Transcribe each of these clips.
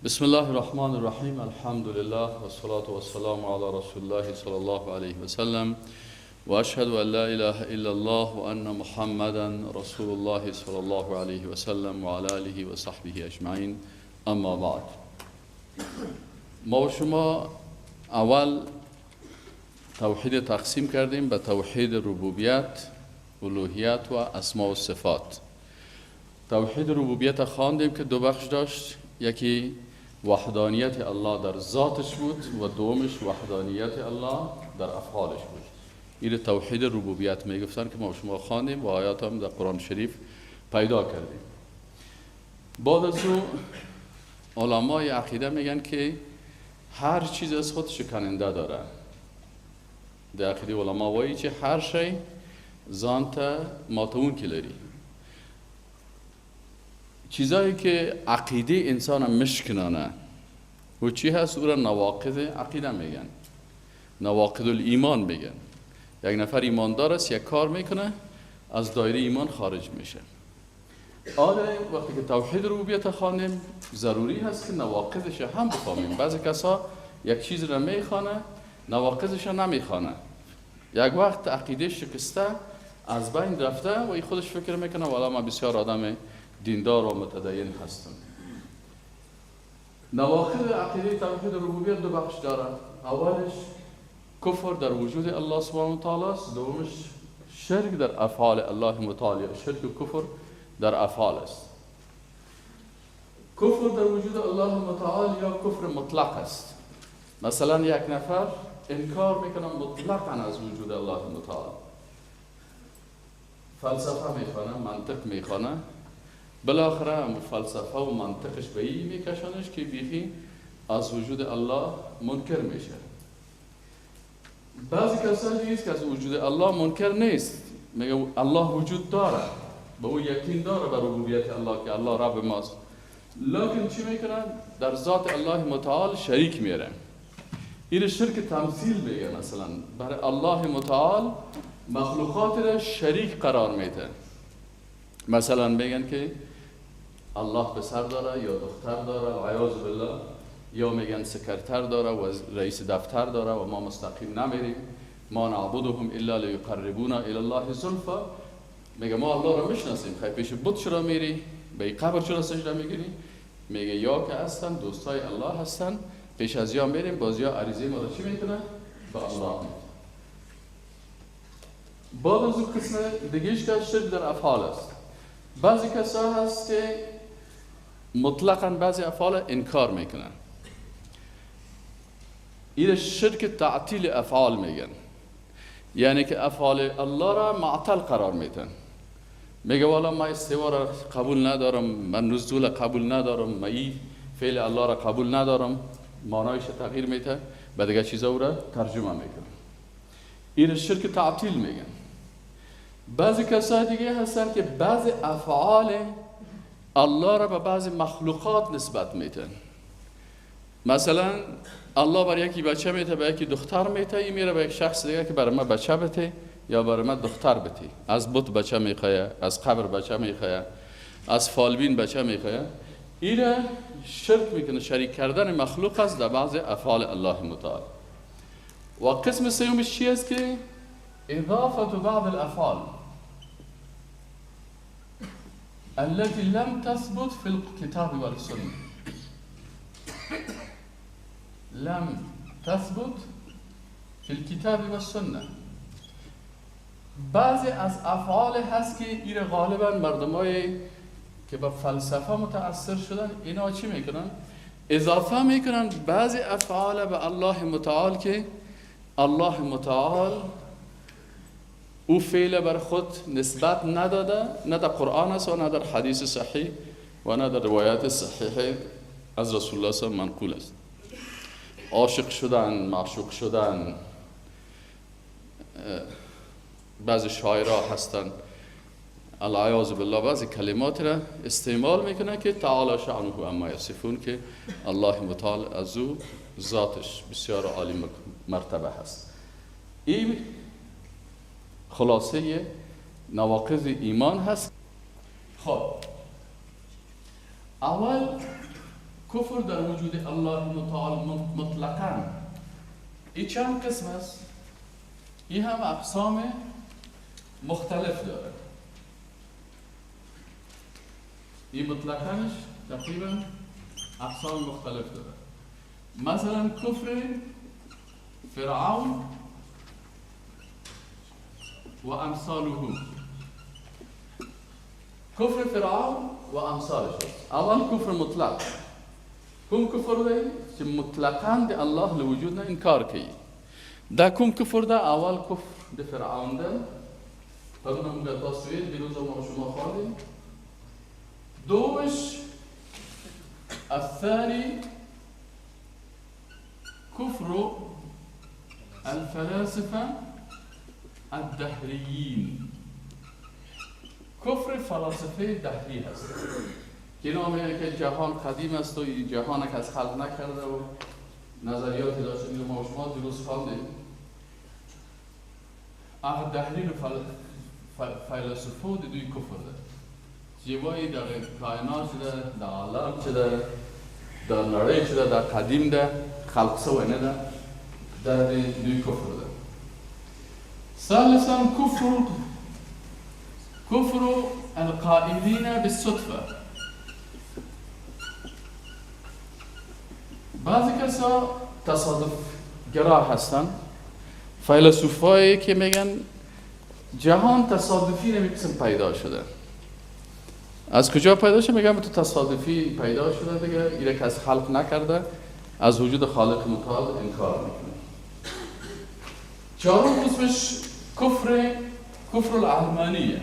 بسم الله الرحمن الرحیم. الحمد لله و الصلاة والسلام علی رسول الله صلی الله علیه و سلم و اشهد ان لا اله الا الله و ان محمدا رسول الله صلی الله علیه و سلم و علی آله و صحبه اجمعین. اما بعد، ما و شما اول توحید تقسیم کردیم به توحید ربوبیت، الوهیت و اسماء و صفات. توحید ربوبیت خواندیم که دو بخش داشت، یکی وحدانیت الله در ذاتش بود و دومش وحدانیت الله در افعالش بود. این توحید ربوبیت میگفتن که ما شما خواندیم و آیات هم در قرآن شریف پیدا کردیم. بعد از او علمای عقیده میگن که هر چیز از خود شکننده داره. در عقیده علما وایي چې هر شی ځان ته ماتونکی لري. چیزایی که عقیده انسان مشکنانه و چی هست او را نواقض عقیده میگن، نواقض الایمان میگن. یک نفر ایماندار است، یک کار میکنه از دایره ایمان خارج میشه. آره، وقتی که توحید ربوبیت خوانیم ضروری هست که نواقضش هم بفهمیم. بعضی کسا یک چیز را میخوانه نواقضش را نمیخوانه، یک وقت عقیده شکسته از بین رفته و ای خودش فکر میکنه والا ما بسیار آدم دیندار و متدین هستم. نواقض عقیده توحید ربوبیت دو بخش داره. اولش کفر در وجود الله سبحانه و تعالی است، دومش شرک در افعال الله متعال. شرک و کفر در افعال است. کفر در وجود الله متعال یا کفر مطلق است. مثلا یک نفر انکار میکنه مطلقا از وجود الله متعال، فلسفه میخوانه، منطق میخوانه، بالاخره فلسفه و منطقش به این میکشانش که بیخی از وجود الله منکر میشه. بعضی کسانی نیست که از وجود الله منکر نیست، میگه الله وجود داره، به او یقین داره به ربوبیت الله که الله رب ماست، لیکن چی میکنه؟ در ذات الله متعال شریک میره. این شرک تمثیل میگه. مثلا برای الله متعال مخلوقات را شریک قرار میده. مثلا میگن که الله پسر داره یا دختر داره والعیاذ بالله، یا میگن سکرتر داره و رئیس دفتر داره و ما مستقیم نمیریم. ما نعبدهم الا لیقربونا الی الله زلفا. میگه ما الله را میشناسیم، خیلی پیش بت چرا میری؟ به قبر چرا سجده میگیری؟ میگه یا که هستن دوستای الله هستن، پیش از یا میریم باز یا عریضه ما را چی میکنه؟ به الله میکنه. بعد از اون قسم دیگهش که شرک در افعال است. بعضی کسا هست که مطلقاً بعضی افعال انکار میکنن. این شرک تعطیل افعال میگن، یعنی که افعال الله را معطل قرار میدن. میگه والا ما استوا را قبول ندارم، من نزول قبول ندارم، من این فعل الله را قبول ندارم، معنایش تغییر میده، به دیگه چیزا او را ترجمه میکنه. این شرک تعطیل میگن. بعضی کسای دیگه هستن که بعضی افعال الله را به بعضی مخلوقات نسبت میدن. مثلا الله برای یکی بچه میده، به یکی دختر میده، این میره به یک شخص دیگه که برای من بچه بده یا برای من دختر بده. از بت بچه میخواه، از قبر بچه میخواه، از فالبین بچه میخواه. این شرک میکنه، شریک کردن مخلوق است در بعض افعال الله متعال. و قسم سومش چی است که اضافه بعض الافعال التي لم تثبت في الكتاب والسنة. لم تثبت في الكتاب والسنة. بعضی از افعال هست که این غالبا مردمای که با فلسفه متاثر شدن اینا چی میکنن؟ اضافه میکنن بعضی افعال به الله متعال که الله متعال او فعل بر خود نسبت نداده، نه در قرآن است و نه در حدیث صحیح و نه در روایات صحیح از رسول الله صلی الله علیه و منقول است. عاشق شدن، معشوق شدن. بعضی شاعرها هستن العیاذ بالله بعضی کلمات را استعمال میکنه که تعالی شأنه اما یصفون، که الله متعال از او ذاتش بسیار عالی مرتبه هست. این خلاصه نواقض ایمان هست. خب اول کفر در وجود الله متعال مطلقاً این چند قسم است؟ این هم اقسام مختلف داره. این مطلقاًش تقریباً اقسام مختلف داره. مثلا کفر فرعون و امثاله، کفر فرعون و امثالش است. اول کفر مطلق، کوم کفر ده چې مطلقاً د الله له وجود نه انکار کوي. دا کوم کفر ده؟ اول کفر د فرعون ده، پرون هم تاسو ویل، دیروز ما شما خواندیم. دومش الثاني كفر الفلاسفة الدهريين، کفر فلاسفه دهری هست. اینا میگن که جهان قدیم است و این جهان کس خلق نکرده و نظریاتی داشته. اینو ما شما دیروز خواندیم. دهری و فلسفه دوی کفر ده. جوایی در کائنات شده، در عالم شده، در نړۍ شده، در قدیم ده، خلق سوی نه ده، در دوی کفر ده. ثالثا كفر القائلين بالصدفة. بعضی کسا تصادف گرا هستن، فیلسوفایی که میگن جهان تصادفی نمی‌قسم پیدا شده. از کجا پیدا شده؟ میگن تو تصادفی پیدا شده دیگه، ایره کس خلق نکرده، از وجود خالق متعال انکار میکنه. چهارم قسمش کفر العلمانیه.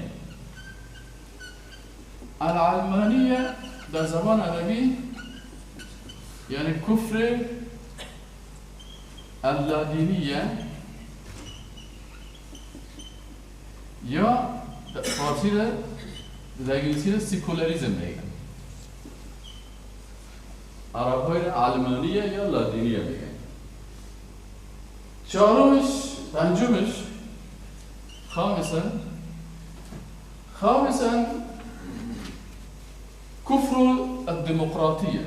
العلمانیه در زبان عربی یعنی کفر اللادینیه، یا فارسی در انگلیسی سیکولاریزم میگن. عرب‌های علمانیه یا لادینیه میگن. چهارمش، پنجمش، خامسا کفر الدموکراتیه.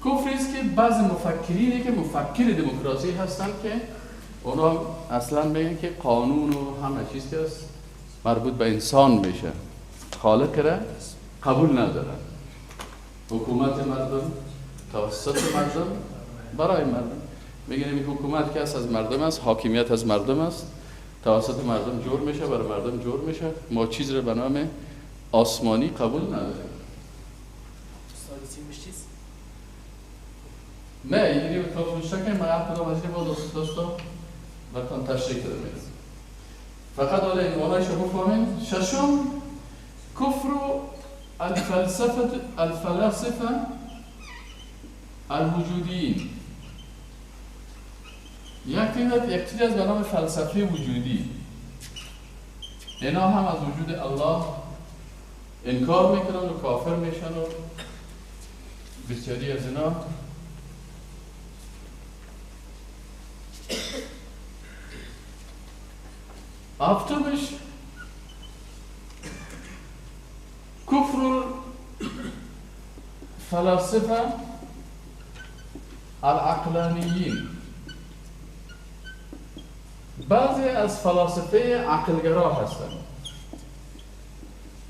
کفری است که بعضی مفکرینی که مفکر دموکراسی هستن که اونا اصلا میگن که قانون و همه چیز که است مربوط به انسان میشه، خالق را قبول ندارن. حکومت مردم توسط مردم برای مردم. میگن این حکومت که از مردم است، حاکمیت از مردم است، توسط مردم جور میشه، برای مردم جور میشه. ما چیز رو به نام آسمانی قبول نداریم. نه، اینی به توفیشتا که من اپدا مجید با دوستا بکن تشریح کرده میرم. فقط حالا این واقعیش رو بفهمین. ششم کفر الفلاسفه الوجودیین. یک چیز از به نام فلسفه وجودی. اینا هم از وجود الله انکار میکنن و کافر میشن و بسیاری از اینا هفتمش کفر فلاسفه العقلانیین. بعضی از فلاسفه عقلگرا هستند.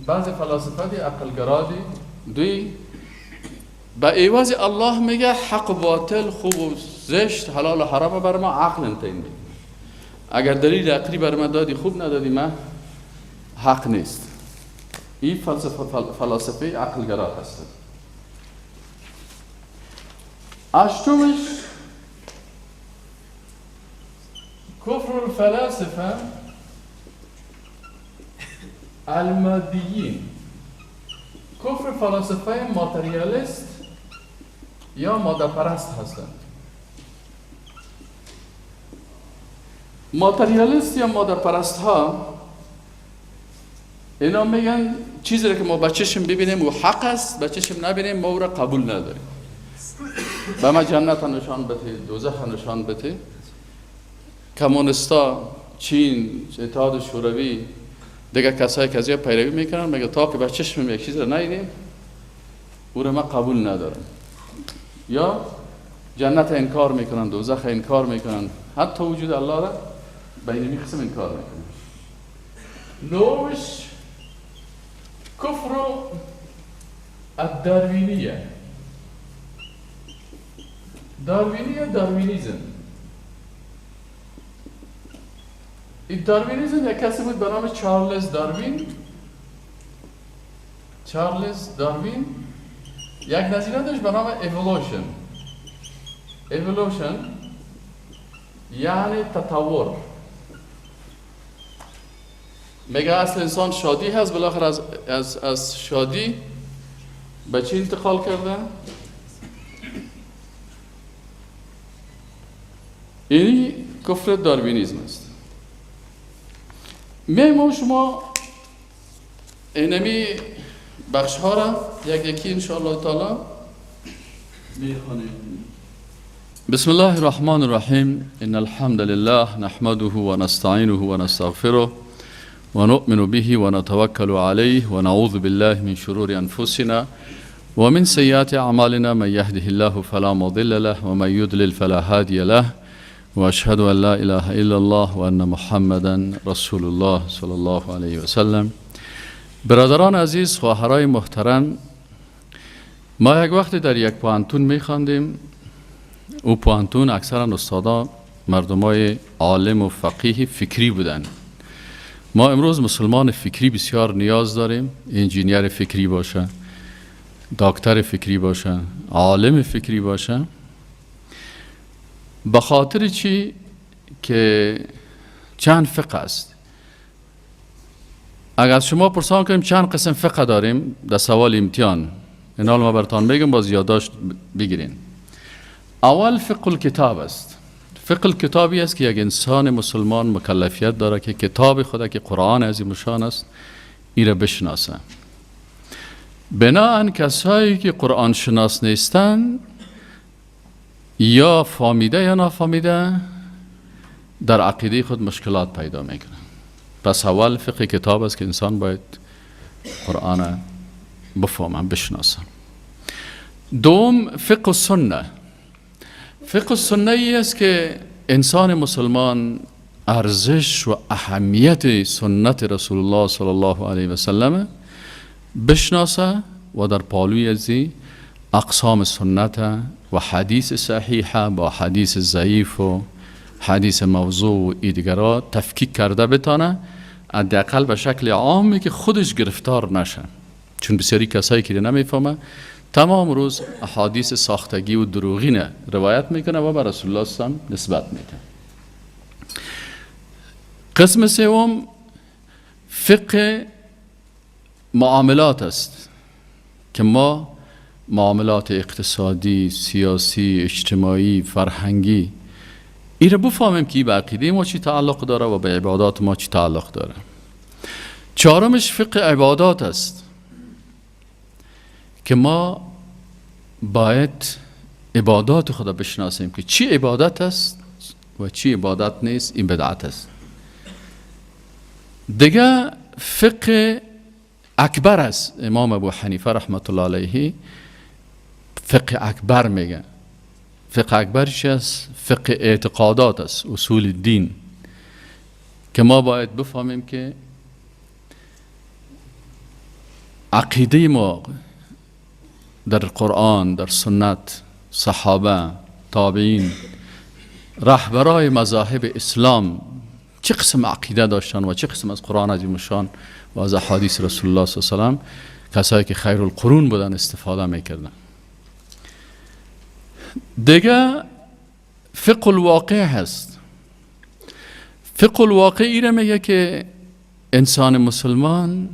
بعضی فلاسفه عقلگرا دوی به عوض الله میگه حق و باطل، خوب و زشت، حلال و حرام بر ما عقل انتین. اگر دلیل عقلی بر ما دادی خوب، ندادی ما حق نیست. این فلاسفه عقلگرا هست. هشتمش کفر الفلاسفه المادیین. کفر فلاسفه ماتریالیست یا ماده پرست هستند. ماتریالیست یا ماده پرست ها اینا میگن چیزی را که ما با چشم ببینیم و حق است، با چشم نبینیم ما او را قبول نداریم. به ما جنت نشان بده، دوزخ نشان بده. کمونستا، چین، اتحاد شوروی، دیگه کسایی که از یه پیروی میکنن میگه تا که به چشم یک چیز رو ندیدیم او رو من قبول ندارم، یا جنت انکار میکنن، دوزخ انکار میکنن، حتی وجود الله را به این قسم انکار میکنن. نوش کفر الداروینیه. داروینیزم. این داروینیزم یک کسی بود به نام چارلز داروین یک نظریه داشت به نام evolution یعنی تطور. میگه اصل انسان شادی هست، بالاخره از شادی به چی انتقال کرده؟ اینی کفر داروینیزم است. میمون شما اینمی بخش ها را یکی انشاءالله تعالی میخوانیم. بسم الله الرحمن الرحیم. ان الحمد لله نحمده ونستعینه ونستغفره ونؤمن به ونتوكل عليه ونعوذ بالله من شرور انفسنا ومن سيئات اعمالنا من يهده الله فلا مضل له ومن يضلل فلا هادي له واشهد ان لا اله الا الله وان محمدا رسول الله صلی الله علیه و سلم. برادران عزیز، خواهرای محترم، ما یک وقتی در یک پوانتون میخواندیم. او پوانتون اکثرا استادا مردمای عالم و فقیه فکری بودن. ما امروز مسلمان فکری بسیار نیاز داریم. انجینیر فکری باشه، دکتر فکری باشه، عالم فکری باشه. به خاطر چی؟ که چند فقه است. اگر شما پرسان کنیم چند قسم فقه داریم در سوال امتحان، این حال ما براتون بگم باز یادداشت بگیرین. اول فقه الکتاب است. فقه الکتابی است که یک انسان مسلمان مکلفیت داره که کتاب خدا که قرآن عظیم الشان است این را بشناسه. بناهن کسایی که قرآن شناس نیستن یا فهمیده یا نفهمیده در عقیده خود مشکلات پیدا میکنن. پس اول فقه کتاب است که انسان باید قرآن بفهمه، بشناسه. دوم فقه السنه. فقه السنه ای است که انسان مسلمان ارزش و اهمیت سنت رسول الله صلی الله علیه و سلم بشناسه و در پالوی ازی اقسام سنت و حدیث صحیحه با حدیث ضعیف و حدیث موضوع و دیگرها تفکیک کرده بتانه، حداقل به شکل عامی که خودش گرفتار نشه. چون بسیاری کسایی که نمیفهمه تمام روز احادیث ساختگی و دروغین روایت میکنه و به رسول الله صلی الله علیه و سلم نسبت میده. قسم سوم فقه معاملات است که ما معاملات اقتصادی، سیاسی، اجتماعی، فرهنگی این رو بفهمیم که به عقیده ما چی تعلق داره و به عبادات ما چی تعلق داره. چهارمش فقه عبادات است که ما باید عبادات خدا بشناسیم که چی عبادت است و چی عبادت نیست، این بدعت است. دیگه فقه اکبر است. امام ابو حنیفه رحمت الله علیه فقه اکبر میگه. فقه اکبر چی است؟ فقه اعتقادات است، اصول دین که ما باید بفهمیم که عقیده ما در قرآن، در سنت، صحابه، تابعین، رهبرای مذاهب اسلام چه قسم عقیده داشتن و چه قسم از قرآن عظیم الشان و از احادیث رسول الله صلی الله علیه و سلم کسایی که خیر القرون بودن استفاده میکردن. دیگه فقه الواقع هست. فقه الواقع ایره میگه که انسان مسلمان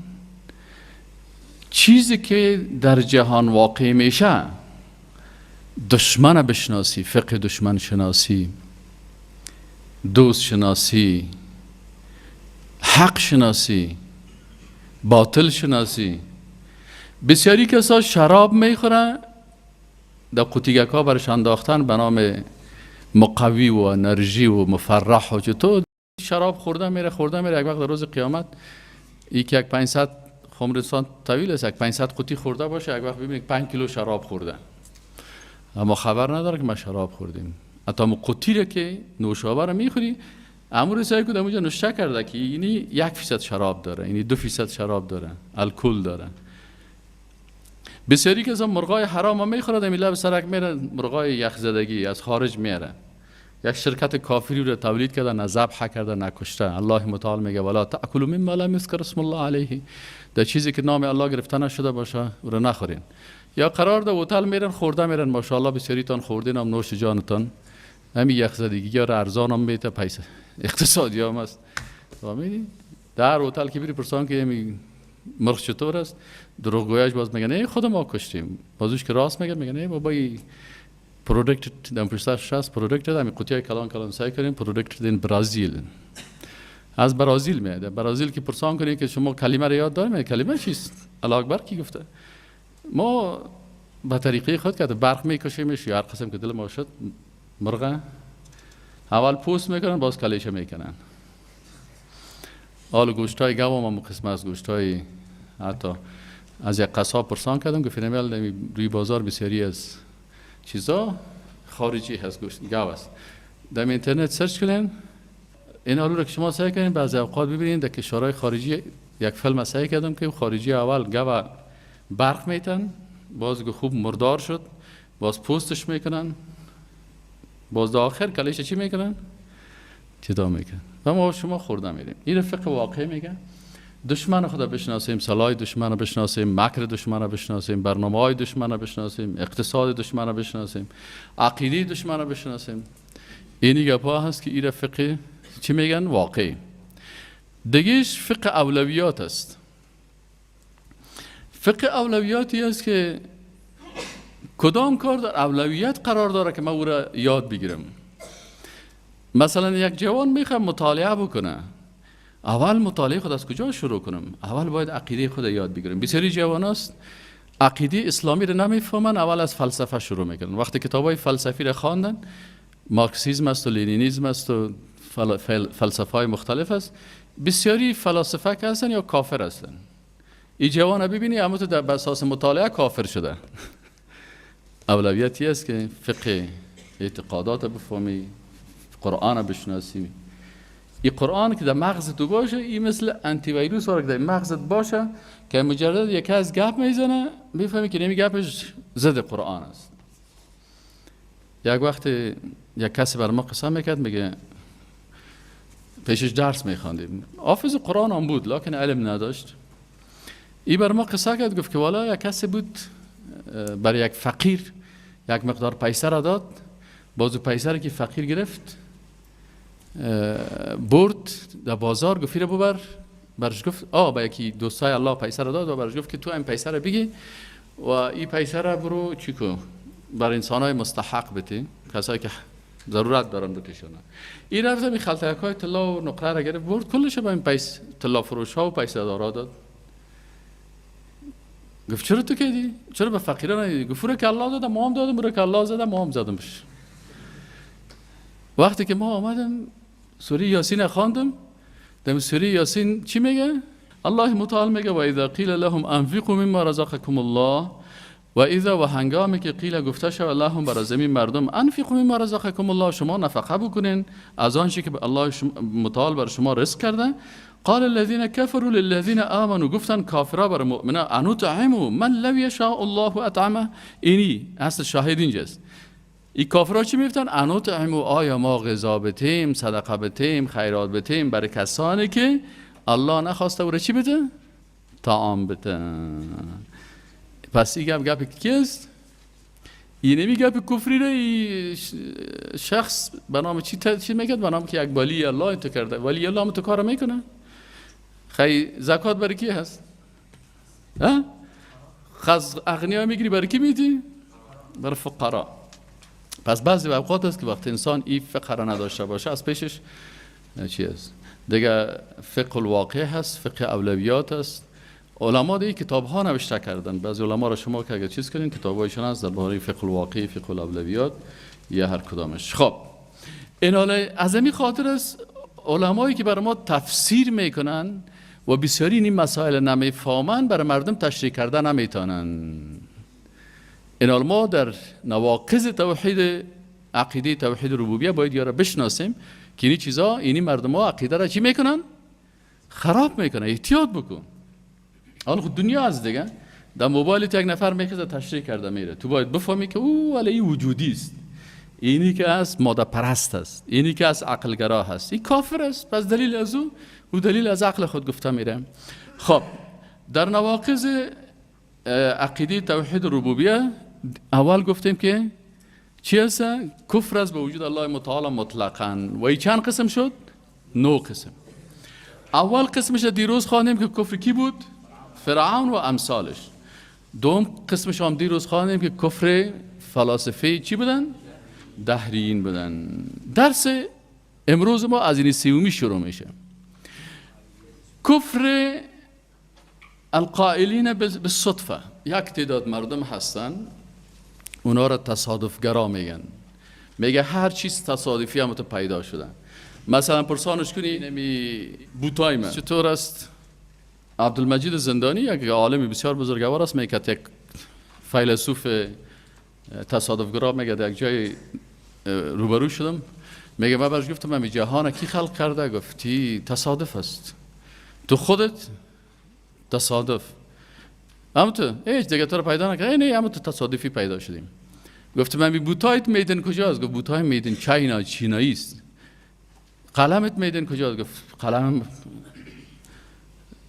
چیزی که در جهان واقع میشه دشمن بشناسی، فقه دشمن شناسی، دوست شناسی، حق شناسی، باطل شناسی. بسیاری کسا شراب میخورن در قوطیگک ها برش انداختن به نام مقوی و انرژی و مفرح و چطور شراب خورده میره یک وقت در روز قیامت یک 500 خمر انسان طویل است، یک 500 قوطی خورده باشه، یک وقت ببینید 5 کیلو شراب خورده، اما خبر نداره که ما شراب خوردیم. حتی ما قوطی را که نوشابه را میخوری، امور سعی کنید اونجا نوشته کرده که اینی 1% شراب داره، اینی 2% شراب داره، الکل داره. بسیاری که از مرغای حرام هم میخورد، امی لب سرک میره، مرغای یخزدگی از خارج میاره. یک شرکت کافری رو تولید کرده، نه ذبح کرده نه کشته. الله متعال میگه ولا تاکلوا مما لم یذکر اسم الله علیه، در چیزی که نام الله گرفته نشده باشه او رو نخورین. یا قرار ده هتل میرن خورده میرن، ماشاءالله بسیاری تان خوردین هم نوش جانتان، همین یخزدگی یا ارزان هم میته، پیسه اقتصادی هم است. فهمیدی؟ در هتل که بری پرسان که همین مرغ چطور است، دروغگویش باز میگه نه خود ما کشتیم، بازوش که راست میگه نه بابا این پروداکت دم پرسش هست، پروداکت دم قوطی کلان کلان سعی کنیم، پروداکت دین برزیل، از برزیل میاد. برزیل که پرسان کنید که شما کلمه رو یاد داریم، کلمه چیست؟ الله اکبر کی گفته؟ ما به طریقه خود که برق میکشیمش یا هر قسم که دل ما شد، مرغ اول پوست میکنن باز کلیشه میکنن. حالا گوشتای گاو هم قسم از گوشتای، حتی از یک قصاب پرسان کردم که فیلمیل روی بازار بسیاری از چیزا خارجی هست، گوشت گاو است. در اینترنت سرچ کنین این حالو رو که شما سعی کنین بعضی اوقات ببینید در کشورهای خارجی. یک فیلم سعی کردم که خارجی اول گاو برق میتن، باز خوب مردار شد، باز پوستش میکنن، باز در آخر کلیش چی میکنن؟ جدا میکنن. و ما شما خورده میریم. این فقه واقعی میگه دشمن خدا بشناسیم، سلاح دشمن رو بشناسیم، مکر دشمن رو بشناسیم، برنامه های دشمن رو بشناسیم، اقتصاد دشمن رو بشناسیم، عقیده دشمن رو بشناسیم. اینی گپا هست که این فقه چی میگن؟ واقعی. دیگهش فقه اولویات است. فقه اولویاتی است که کدام کار در اولویت قرار داره که ما او را یاد بگیرم. مثلا یک جوان میخواد مطالعه بکنه، اول مطالعه خود از کجا شروع کنم؟ اول باید عقیده خود یاد بگیرم. بسیاری جوان است عقیده اسلامی رو نمیفهمن، اول از فلسفه شروع میکنن. وقتی کتابای فلسفی رو خواندن، مارکسیسم است و لنینیسم است و فلسفه های مختلف است، بسیاری فلاسفه که هستن یا کافر هستن. این جوان ببینی اما تو در اساس مطالعه کافر شده. اولویتی است که فقه اعتقادات بفهمی، قرآن بشناسی. این قرآن که در مغزت باشه، این مثل انتی ویروس که در مغزت باشه که مجرد یکی از گپ میزنه میفهمی که نمی گپش ضد قرآن است. یک وقت یک کسی بر ما قسم میکرد، میگه پیشش درس میخواندیم، حافظ قرآن هم بود لکن علم نداشت. این بر ما قصه کرد، گفت که والا یک کسی بود برای یک فقیر یک مقدار پیسه را داد، بازو پیسه را که فقیر گرفت برد در بازار، گفت رو ببر، برش گفت با یکی دوستای الله پیسه را داد و برش گفت که تو این پیسه را بگی و این پیسه را برو چی کن بر انسانای مستحق بده، کسایی که ضرورت دارن بتشونه. این رفت می خلطکای طلا و نقره را گرفت برد، کلش با این پیسه طلا فروش ها و پیسه دارا داد. گفت چرا تو کردی؟ چرا به فقیران ندیدی؟ گفت که الله داده ما هم دادم، برو که الله زده ما هم زدم بشه. وقتی که ما آمدم سوره یاسین خواندم، در سوره یاسین چی میگه؟ الله متعال میگه و اذا قیل لهم انفقوا مما رزقکم الله، و اذا و هنگامی که قیل گفته شد اللهم بر زمین مردم انفقوا مما رزقکم الله، شما نفقه بکنین از آنچه که الله متعال بر شما رزق کرده. قال الذين كفروا للذين آمنوا، گفتن کافرها بر مؤمنان انطعموا من لو يشاء الله اطعمه. اینی اصل شاهد اینجاست. این کافرها چی میگفتن؟ انطعموا، آیا ما غذا بتیم، صدقه بتیم، خیرات بتیم برای کسانی که الله نخواسته او را چی بده؟ طعام بده. پس این گپ کیست؟ این نمی گپ کفری را شخص به نام چی میگه؟ به نام که یک ولی الله انت کرده. ولی الله هم تو کار میکنه؟ خیلی زکات برای کی هست؟ خز اغنیا میگیری برای کی میدی؟ برای فقرا. پس بعضی اوقات است که وقتی انسان این فقه را نداشته باشه از پیشش چی است؟ دیگه فقه الواقع هست، فقه اولویات است. علما دیگه کتاب ها نوشته کردن. بعضی علما را شما که اگر چیز کنین کتابایشون هست درباره فقه الواقع، فقه الاولویات یا هر کدامش. خب این حالا از این خاطر است علمایی که برای ما تفسیر میکنن و بسیاری این مسائل نمیفهمن، برای مردم تشریح کردن نمیتونن. این ما در نواقض توحید عقیده توحید ربوبیه باید یارا بشناسیم که این چیزا، اینی مردم ها عقیده را چی میکنن؟ خراب میکنن. احتیاط بکن. حالا خود دنیا از دیگه در موبایلت یک نفر میخواد تشریح کرده میره، تو باید بفهمی که او علی وجودی است، اینی که از ماده پرست است، اینی که از عقلگرا هست، این کافر است. پس دلیل از او دلیل از عقل خود گفته میره. خب در نواقض عقیده توحید ربوبیه اول گفتیم که چی هست؟ کفر است به وجود الله متعال مطلقاً. و این چند قسم شد؟ 9 قسم. اول قسمش دیروز خواندیم که کفر کی بود؟ فرعون و امثالش. دوم قسمش هم دیروز خواندیم که کفر فلاسفه چی بودن؟ دهریین بودن. درس امروز ما از این سومی شروع میشه. کفر القائلین بالصدفه. یک تعداد مردم هستن اونا را تصادفگرا میگن، میگه هر چیز تصادفی هم پیدا شده. مثلا پرسانش کنی نمی بوتای من چطور است؟ عبدالمجید زندانی یک عالم بسیار بزرگوار است، میگه یک فیلسوف تصادفگرا، میگه در یک جای روبرو شدم، میگه من برش گفتم من جهان کی خلق کرده؟ گفتی تصادف است. تو خودت تصادف. اما تو هیچ دیگه تو رو پیدا نکردی؟ نه اما تو تصادفی پیدا شدیم. گفتم من بوتایت میدن کجاست؟ گفت بوتای میدن چینایی است. قلمت میدن کجاست؟ گفت قلم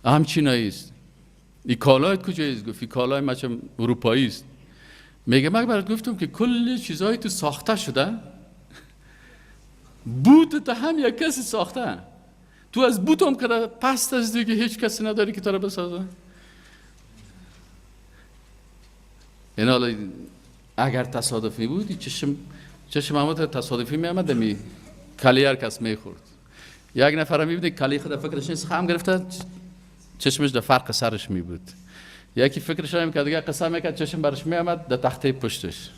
هم چینایی است. این کالایت کجاست؟ گفت این کالای مچم اروپایی است. میگه من برات گفتم که کل چیزای تو ساخته شده، بوت هم یک کسی ساخته. تو از بوت هم که پست از دیگه هیچ کسی نداری که تو رو بسازه. این حالا اگر تصادفی بود چشم همه تصادفی می آمد می کلی هر کس می خورد. یک نفر می بود کلی خود فکرش نیست خم گرفته، چشمش در فرق سرش می بود. یکی فکرش هم که دیگه قسم میکرد چشم برش می آمد در تخته پشتش.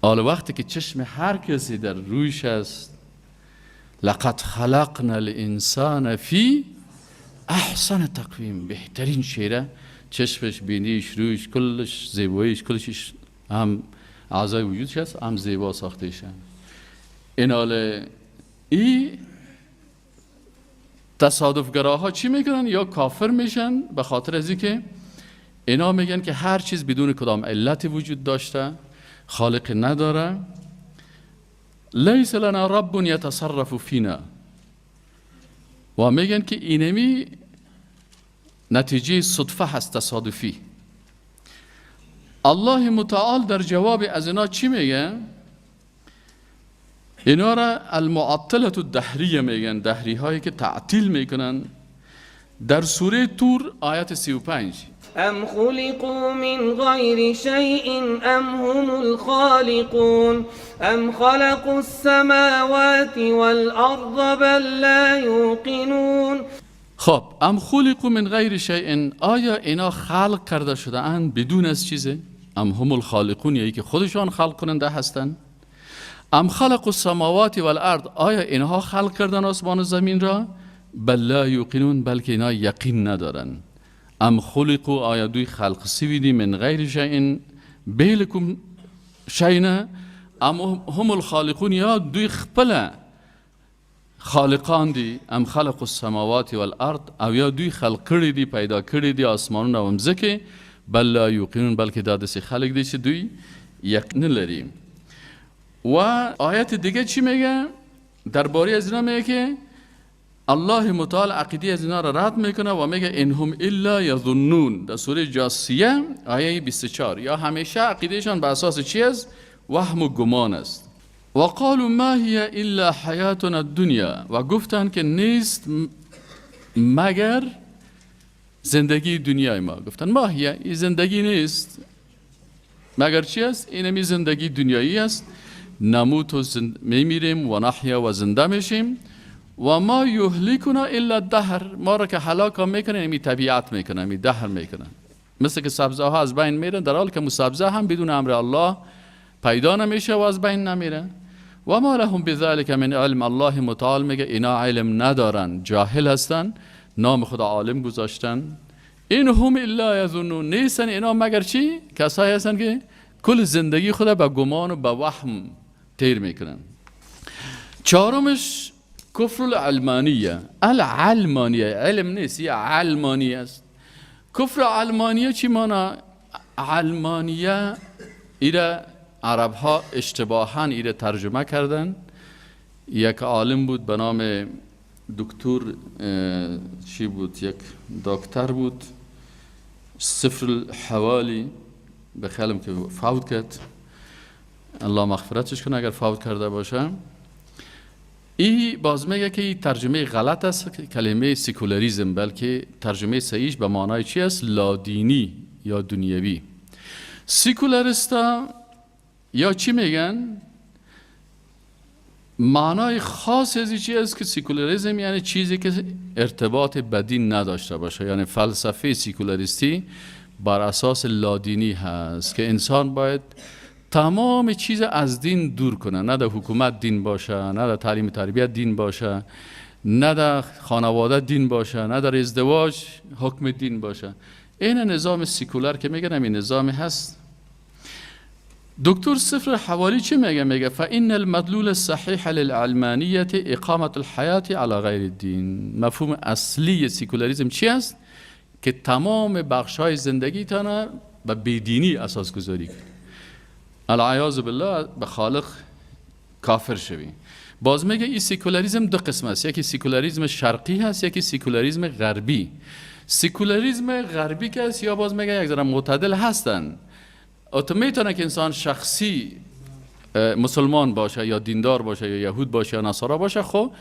حالا وقتی که چشم هر کسی در رویش است، لقد خلقنا الانسان فی احسن تقویم، بهترین شیره، چشمش، بینیش، رویش، کلش زیباییش، کلش هم اعضای وجودش هست، هم زیبا ساخته شد. این حال ای تصادفگراها چی میکنن؟ یا کافر میشن به خاطر از اینکه اینا میگن که هر چیز بدون کدام علت وجود داشته، خالق نداره. لیس لنا رب یتصرف فینا. و میگن که اینمی نتیجه صدفه هست، تصادفی. الله متعال در جواب از اینا چی میگه؟ اینا را المعطلة الدهریه میگن، دهری هایی که تعطیل میکنن. در سوره طور آیت 35 ام خلقوا من غیر شیء ام هم الخالقون ام خلقوا السماوات والارض بل لا یوقنون. خب ام خلقوا من غیر شیء، آیا اینا خلق کرده شده اند بدون از چیزه؟ ام هم الخالقون، یعنی که خودشان خلق کننده هستند. ام خلقوا السماوات والارض، آیا اینها خلق کردن آسمان و زمین را؟ بل لا یوقنون، بلکه اینا یقین ندارن. ام خلقوا، آیا دوی خلق سویدی من غیر شیء بیلکم شیء، ام هم الخالقون، یا دوی خپل خالقان دی. ام خلقوا السماوات والارض، او یا دوی خلق کردی دی، پیدا کردی دی آسمان و مزکه. بل لا یوقنون، بلکه دادسی خلق دی چه دوی یقین لریم. و آیت دیگه چی میگه؟ درباره از اینا میگه که الله متعال عقیده از اینا را رد میکنه و میگه انهم الا یظنون. در سوره جاثیه آیه 24. یا همیشه عقیدهشان به اساس چی است؟ وهم و گمان است. و قالوا ما هی الا حیاتنا الدنیا، و گفتن که نیست مگر زندگی دنیای ما. گفتن ما هی، این زندگی نیست مگر چی است؟ اینمی زندگی دنیایی است. نموت و میمیریم و نحیا و زنده میشیم. و ما یهلکنا الا الدهر، ما را که هلاک میکنه اینمی طبیعت میکنه، اینمی دهر میکنه. مثل که سبزه ها از بین میرن، در حالی که سبزه هم بدون امر الله پیدا نمیشه و از بین نمیره. و ما لهم بذلک من علم، الله متعال میگه اینا علم ندارن، جاهل هستن نام خدا عالم گذاشتن. این هم الا یظنون، نیستن اینا مگر چی؟ کسایی هستن که کل زندگی خدا به گمان و به وهم تیر میکنن. چهارمش کفر العلمانیه. العلمانیه علم نیست، یه علمانیه است. کفر علمانیه چی مانا؟ علمانیه ایره عرب ها اشتباهاً ایره ترجمه کردن. یک عالم بود به نام دکتر چی بود، یک دکتر بود، صفر الحوالی، به خیالم که فوت کرد، الله مغفرتش کنه اگر فوت کرده باشه. این باز میگه که این ترجمه غلط است کلمه سکولاریزم، بلکه ترجمه صحیحش به معنای چی است؟ لادینی یا دنیوی. سکولاریستا یا چی میگن؟ معنای خاص از چی است که سکولاریزم یعنی چیزی که ارتباط به دین نداشته باشه، یعنی فلسفه سکولاریستی بر اساس لادینی هست که انسان باید تمام چیز از دین دور کنه، نه در حکومت دین باشه، نه در تعلیم تربیت دین باشه، نه در خانواده دین باشه، نه در ازدواج حکم دین باشه. این نظام سکولار که میگن این نظام هست. دکتر صفر حوالی چی میگه؟ میگه فإن المدلول الصحيح للعلمانیة اقامة الحیاة على غیر الدین. مفهوم اصلی سکولاریسم چی است؟ که تمام بخش‌های زندگیتان به بیدینی اساس گذاری کنید، العیاذ بالله به خالق کافر شوی. باز میگه این سکولاریسم دو قسم است، یکی سکولاریسم شرقی هست، یکی سکولاریسم غربی. سکولاریسم غربی که است یا باز میگه یک ذره معتدل هستن، میتونه که انسان شخصی مسلمان باشه یا دیندار باشه یا یهود باشه یا نصارا باشه، خب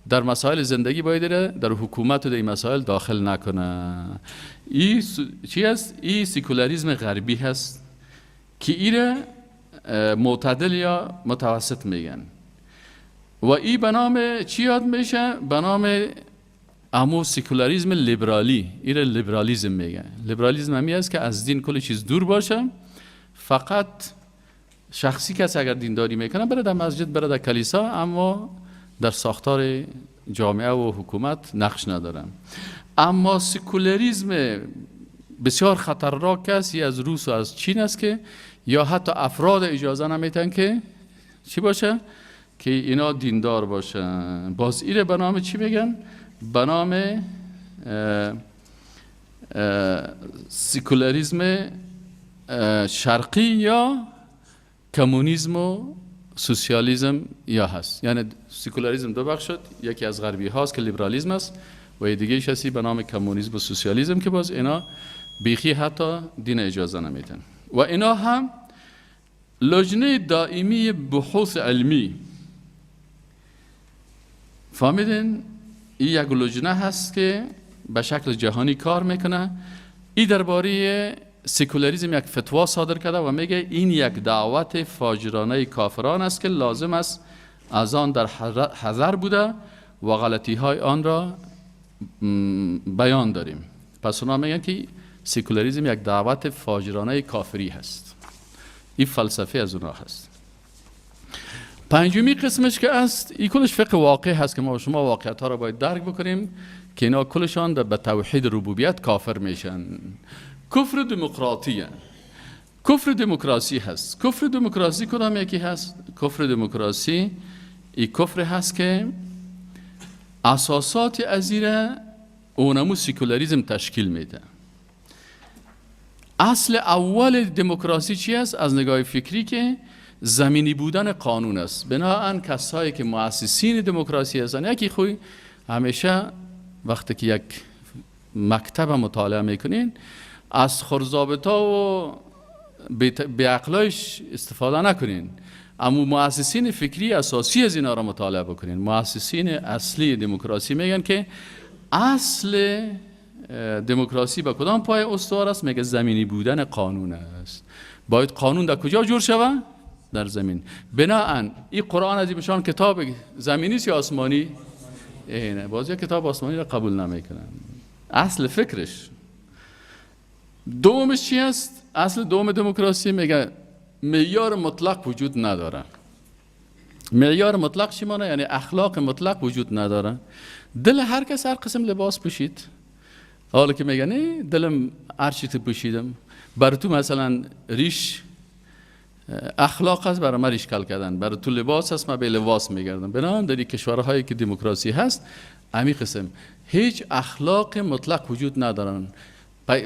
در مسائل زندگی باید در حکومت و در این مسائل داخل نکنه. این چی است؟ این سکولاریسم غربی هست که ایره معتدل یا متوسط میگن. و این به نام چی یاد میشه؟ به نام امو سکولاریسم لیبرالی. ایره لیبرالیسم میگن. لیبرالیسم همی است که از دین کل چیز دور باشه، فقط شخصی کسی اگر دینداری میکنه بره در مسجد، بره در کلیسا، اما در ساختار جامعه و حکومت نقش نداره. اما سکولاریسم بسیار خطرناک است، از روس و از چین است که یا حتی افراد اجازه نمیتن که چی باشه؟ که اینا دیندار باشن. باز ایره به نام چی بگن؟ به نام سکولاریسم شرقی یا کمونیسم و سوسیالیسم یا هست. یعنی سکولاریسم دو بخش شد، یکی از غربی هاست که لیبرالیسم است و دیگه هستی به نام کمونیسم و سوسیالیسم که باز اینا بیخی حتی دین اجازه نمیدن. و اینا هم لجنه دائمی بحوث علمی، فهمیدین؟ این یک لجنه هست که به شکل جهانی کار میکنه. این درباره سکولاریسم یک فتوا صادر کرده و میگه این یک دعوت فاجرانه کافران است که لازم است از آن در حذر بوده و غلطی های آن را بیان داریم. پس اونا میگن که سکولاریسم یک دعوت فاجرانه کافری هست. این فلسفه از اونها هست. پنجمی قسمش که است، این کلش فقه واقع هست که ما شما واقعیت ها را باید درک بکنیم که اینا کلشان به توحید ربوبیت کافر میشن. کفر دموکراتیه، کفر دموکراسی هست. کفر دموکراسی کدام یکی هست؟ کفر دموکراسی این کفر هست که اساسات ازیره اونمو سکولاریسم تشکیل میده. اصل اول دموکراسی چی است؟ از نگاه فکری که زمینی بودن قانون است. بنابراین کسایی که مؤسسین دموکراسی هستن، یکی خوی همیشه وقتی که یک مکتب مطالعه میکنین از خرزابطا و بیعقلایش استفاده نکنین، اما مؤسسین فکری اساسی از اینا را مطالعه بکنین. مؤسسین اصلی دموکراسی میگن که اصل دموکراسی با کدام پای استوار است؟ میگه زمینی بودن قانون است. باید قانون در کجا جور شود؟ در زمین. بناهن این قرآن عظیمشان کتاب زمینی است یا آسمانی؟ اینه. بعضی کتاب آسمانی را قبول نمیکنن. اصل فکرش. دومش چی است؟ اصل دوم دموکراسی میگه معیار مطلق وجود نداره. معیار مطلق چی مانه؟ یعنی اخلاق مطلق وجود نداره. دل هر کس هر قسم لباس پوشید. حالا که میگه نه دلم هر چی تو پوشیدم، بر تو مثلا ریش اخلاق هست، برای من ریش کل کردن، برای تو لباس هست، من به لباس میگردم. بنابراین در کشورهایی که دموکراسی هست امی قسم هیچ اخلاق مطلق وجود ندارن.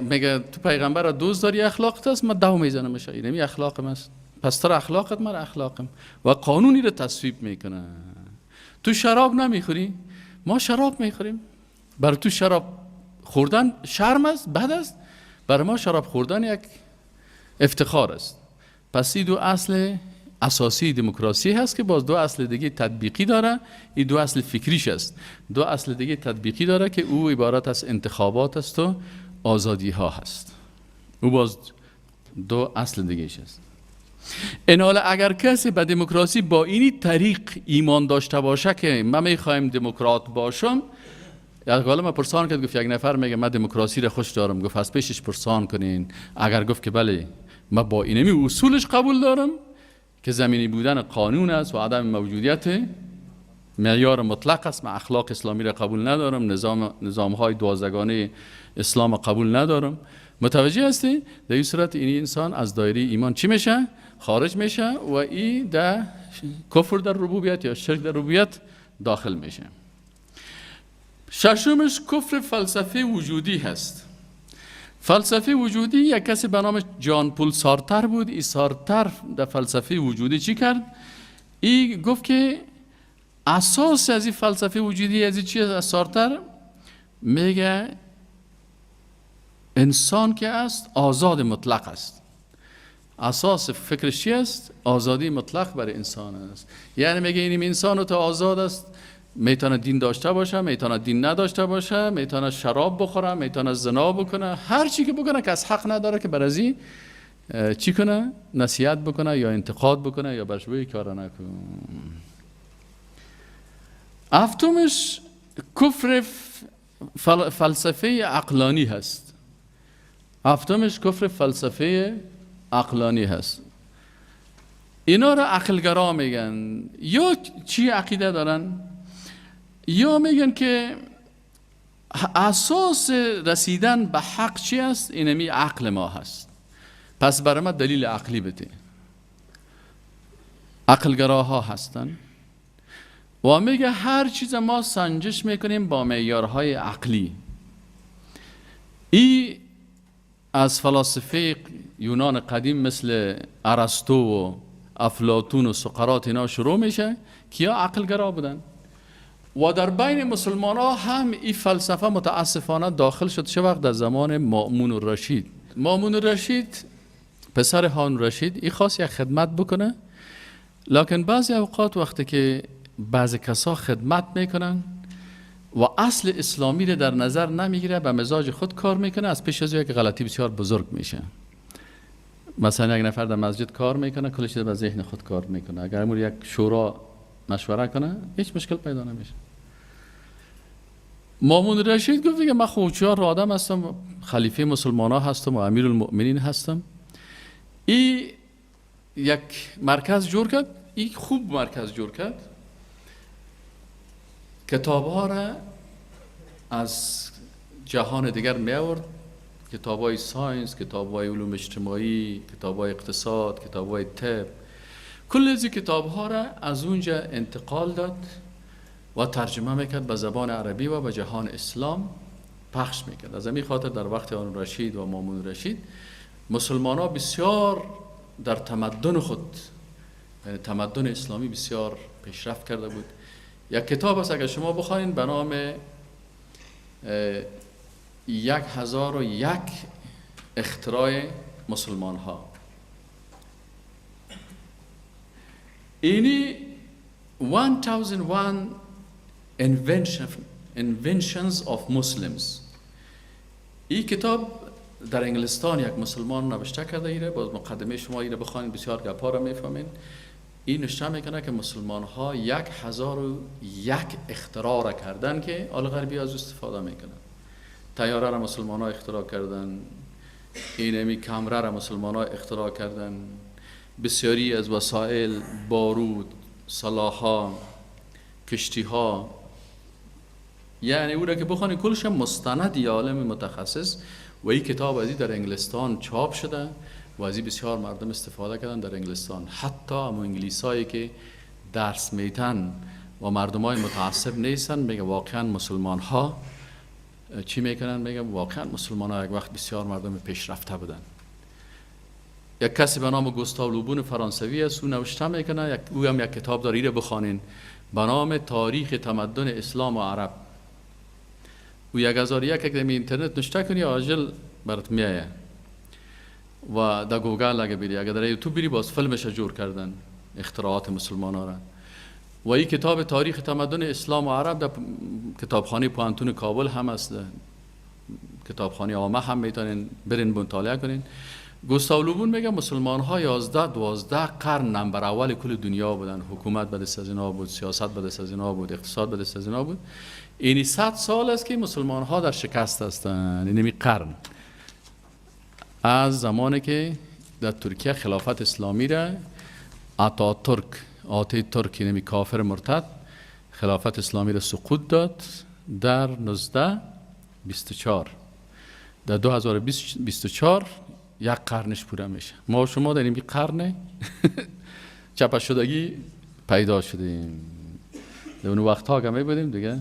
میگه تو پیغمبر دوست داری اخلاقت هست، من دو میزنم میشه اینمی اخلاقم است، پس تر اخلاقت من اخلاقم و قانونی رو تصویب میکنه. تو شراب نمیخوری، ما شراب میخوریم. برای تو شراب خوردن شرم است، بد است، برای ما شراب خوردن یک افتخار است. پس این دو اصل اساسی دموکراسی هست که باز دو اصل دیگه تطبیقی داره. این دو اصل فکریش است. دو اصل دیگه تطبیقی داره که او عبارت از انتخابات است و آزادی ها هست. او باز دو اصل دیگه است. این حال اگر کسی به دموکراسی با اینی طریق ایمان داشته باشه که من میخوایم دموکرات باشم، حالا من پرسان کرد، گفت یک نفر میگه من دموکراسی را خوش دارم، گفت از پیشش پرسان کنین. اگر گفت که بله من با اینمی اصولش قبول دارم که زمینی بودن قانون است و عدم موجودیت معیار مطلق است، من اخلاق اسلامی را قبول ندارم، نظام های دوازدگانه اسلام قبول ندارم، متوجه هستی؟ در این صورت این انسان از دایره ایمان چی میشه؟ خارج میشه و این در کفر در ربوبیت یا شرک در ربوبیت داخل میشه. ششمش کفر فلسفه وجودی هست. فلسفه وجودی یک کسی به نام جان پول سارتر بود. این سارتر در فلسفه وجودی چی کرد؟ این گفت که اساس از این فلسفه وجودی از این چی است؟ سارتر میگه انسان که است آزاد مطلق است. اساس فکرش چی است؟ آزادی مطلق برای انسان است. یعنی میگه این انسان تو آزاد است، میتونه دین داشته باشه، میتونه دین نداشته باشه، میتونه شراب بخوره، میتونه زنا بکنه، هر چی که بکنه کس حق نداره که بر ازی چی کنه؟ نصیحت بکنه یا انتقاد بکنه یا برشبه کار نکنه. هفتمش کفر فلسفه عقلانی هست. هفتمش کفر فلسفه عقلانی هست. اینا را عقلگرا میگن. یا چی عقیده دارن؟ یا میگن که اساس رسیدن به حق چی است؟ اینمی عقل ما هست، پس برای ما دلیل عقلی بده. عقلگراها هستن و میگه هر چیز ما سنجش میکنیم با معیارهای عقلی. این از فلاسفه یونان قدیم مثل ارسطو و افلاطون و سقراط اینا شروع میشه که یا عقلگرا بودن و در بین مسلمان ها هم این فلسفه متاسفانه داخل شد. چه وقت؟ در زمان مأمون الرشید. مأمون الرشید پسر هارون الرشید این خواست یک خدمت بکنه، لکن بعضی اوقات وقتی که بعضی کسا خدمت میکنن و اصل اسلامی رو در نظر نمیگیره، به مزاج خود کار میکنه، از پیش از یک غلطی بسیار بزرگ میشه. مثلا یک نفر در مسجد کار میکنه، کلش به ذهن خود کار میکنه، اگر امور یک شورا مشوره کنه هیچ مشکل پیدا نمیشه. مأمون الرشید گفت که من خوچیار آدم هستم، خلیفه مسلمان ها هستم و امیر المؤمنین هستم. این یک مرکز جور کرد، این خوب مرکز جور کرد، کتاب ها را از جهان دیگر می آورد، کتاب های ساینس، کتاب های علوم اجتماعی، کتاب های اقتصاد، کتاب های طب، کل از کتاب ها را از اونجا انتقال داد و ترجمه میکرد به زبان عربی و به جهان اسلام پخش میکرد. از همین خاطر در وقت هارون الرشید و مأمون الرشید مسلمان ها بسیار در تمدن خود، یعنی تمدن اسلامی بسیار پیشرفت کرده بود. یک کتاب است اگر شما بخوانید به نام 1001 اختراع مسلمان ها. اینی 1001 inventions of Muslims. این کتاب در انگلستان یک مسلمان نوشته کرده ایره، باز مقدمه شما ایره بخوانید بسیار گپا را میفهمین. این نشته میکنه که مسلمان ها 1001 اختراع را کردن که آل غربی از استفاده میکنن. طیاره را مسلمان ها اختراع کردن، اینمی کامره را مسلمان ها اختراع کردن، بسیاری از وسایل، بارود، سلاح‌ها، کشتی‌ها، یعنی او را که بخوانی کلش مستند یا عالم متخصص. و این کتاب ازی در انگلستان چاپ شده و ازی بسیار مردم استفاده کردن در انگلستان. حتی اما انگلیسایی که درس میتن و مردمای متعصب نیستن میگه واقعا مسلمان ها چی میکنن؟ میگه واقعا مسلمان ها یک وقت بسیار مردم پیشرفته بودن. یک کسی به نام گوستاو لوبون فرانسوی است، او نوشته میکنه، او هم یک کتاب داره، رو بخوانین، به نام تاریخ تمدن اسلام و عرب. او 1001 که در اینترنت نشته کنی عاجل برات میایه و در گوگل اگه بری، اگه در یوتیوب بری باز فیلمش جور کردن اختراعات مسلمان ها را. و این کتاب تاریخ تمدن اسلام و عرب در کتابخانه پوانتون کابل هم است، کتابخانه عامه هم میتونین برین مطالعه کنین. گوستاو لوبون میگه مسلمان ها 11-12 قرن نمبر اول کل دنیا بودن. حکومت به دست از اینا بود، سیاست به دست از اینا بود، اقتصاد به دست از اینا بود. اینی 100 سال است که مسلمان ها در شکست هستند. اینمی قرن از زمانی که در ترکیه خلافت اسلامی را آتی ترک اینمی کافر مرتد خلافت اسلامی را سقوط داد در 1924. در 2024 یک قرنش پوره میشه. ما و شما در این قرن چپه شدگی پیدا شدیم. در اون وقت ها که می بودیم دیگه.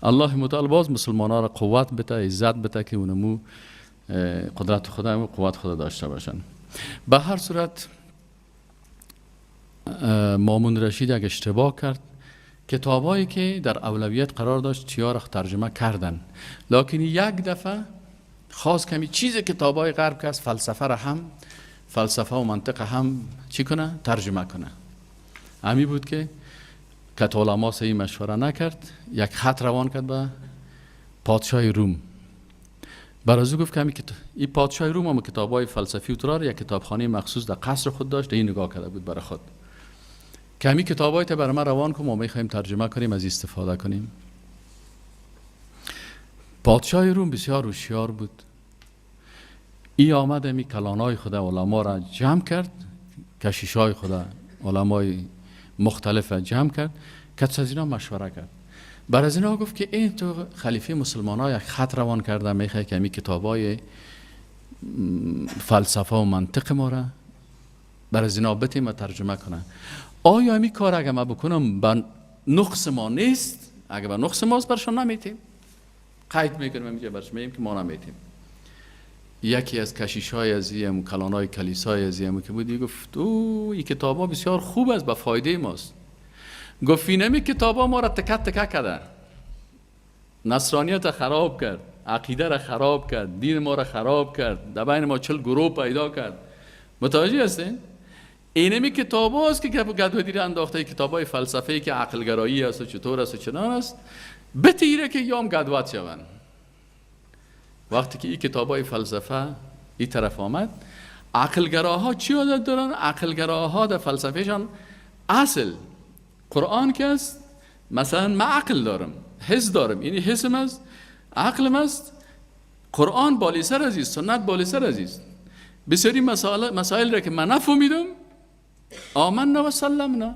الله متعال باز مسلمان ها را قوت بده، عزت بده که اونمو قدرت خدا و قوت خدا داشته باشن. به هر صورت مامون رشید یک اشتباه کرد. کتابایی که در اولویت قرار داشت چیا ترجمه کردن، لکن یک دفعه خاص کمی چیز کتابای غرب که از فلسفه را هم، فلسفه و منطق هم چی کنه؟ ترجمه کنه. همی بود که علما صحیح مشوره نکرد، یک خط روان کرد به پادشاه روم. برازو گفت که این پادشاه روم هم کتابای فلسفی و ترار یک کتابخانه مخصوص در قصر خود داشت، این نگاه کرده بود برای خود که همی کتابای تا برای ما روان کنم، ما میخوایم ترجمه کنیم، از استفاده کنیم. پادشاه روم بسیار هوشیار بود. ای آمد همی کلانای خدا علما را جمع کرد، کشیشای خدا علمای مختلف جمع کرد، که از اینا مشوره کرد. بر از اینا گفت که این تو خلیفه مسلمان ها یک خط روان کرده، میخواه که همی کتابای فلسفه و منطق ما را بر از اینا بتیم و ترجمه کنه. آیا همی کار اگه ما بکنم به نقص ما نیست؟ اگه به نقص ماست برشان نمیتیم، قید میکنیم اینجا برش میگیم که ما نمیتیم. یکی از کشیشای ازیم، کلانای کلیسای ازیم که بودی گفت او این کتابا بسیار خوب است، به فایده ماست. گفت اینمی کتابا ما را تکه تکه کرده، نصرانیت را خراب کرد، عقیده را خراب کرد، دین ما را خراب کرد، در بین ما 40 گروه پیدا کرد. متوجه هستین؟ اینمی کتابا است که گدودی را انداخته، کتابای فلسفه‌ای که عقل گرایی است و چطور است و چنان است، بتیره که یام گدوت شوند. وقتی که این کتابای فلسفه این طرف آمد، عقلگراها چی عادت دارن؟ عقلگراها در فلسفهشان اصل قرآن که است، مثلا من عقل دارم، حس دارم، یعنی حسم است، عقلم است، قرآن بالی سر عزیز، سنت بالی سر عزیز. بسیاری مسائل را که من نفهمیدم آمنا و سلمنا.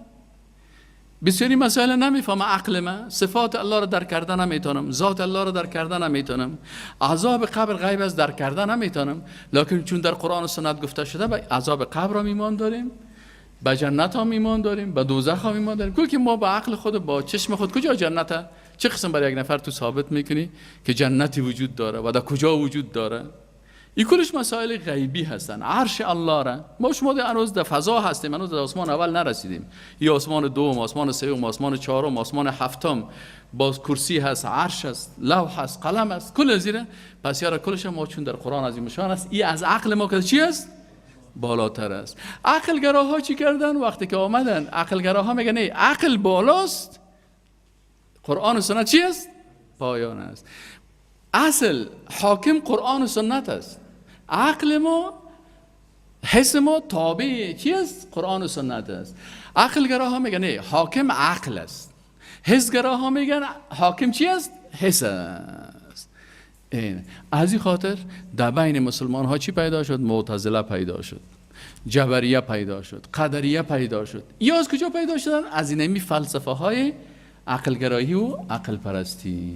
بسیاری مسائل نمیفهم عقل من، صفات الله را درک کردن نمیتونم، ذات الله را درک کردن نمیتونم، عذاب قبر غیب از درک کردن نمیتونم، لکن چون در قرآن و سنت گفته شده به عذاب قبر هم ایمان داریم، به جنت هم ایمان داریم، به دوزخ هم ایمان داریم. که ما با عقل خود، با چشم خود کجا جنته؟ چه قسم برای یک نفر تو ثابت میکنی که جنتی وجود داره و در کجا وجود داره؟ این کلش مسائل غیبی هستن. عرش الله را ما شما در هنوز در فضا هستیم، هنوز در آسمان اول نرسیدیم. یا آسمان دوم، آسمان سوم، آسمان چهارم، آسمان هفتم، باز کرسی هست، عرش هست، لوح هست، قلم هست، کل زیره. پس یارا کلش ما چون در قرآن عظیم شان است، این از عقل ما که چی است؟ بالاتر است. عقلگراها چی کردن؟ وقتی که آمدن عقلگراها میگن نه، عقل بالاست، قرآن و سنت چی است؟ پایان است. اصل حاکم قرآن و سنت است. عقل ما، حس ما تابع چی است؟ قرآن و سنت است. عقلگراها میگن نه، حاکم عقل است. حسگراها میگن حاکم چی است؟ حس است. این از این خاطر در بین مسلمان ها چی پیدا شد؟ معتزله پیدا شد. جبریه پیدا شد، قدریه پیدا شد. یا از کجا پیدا شدن؟ از اینمی فلسفه های عقلگرایی و عقل پرستی.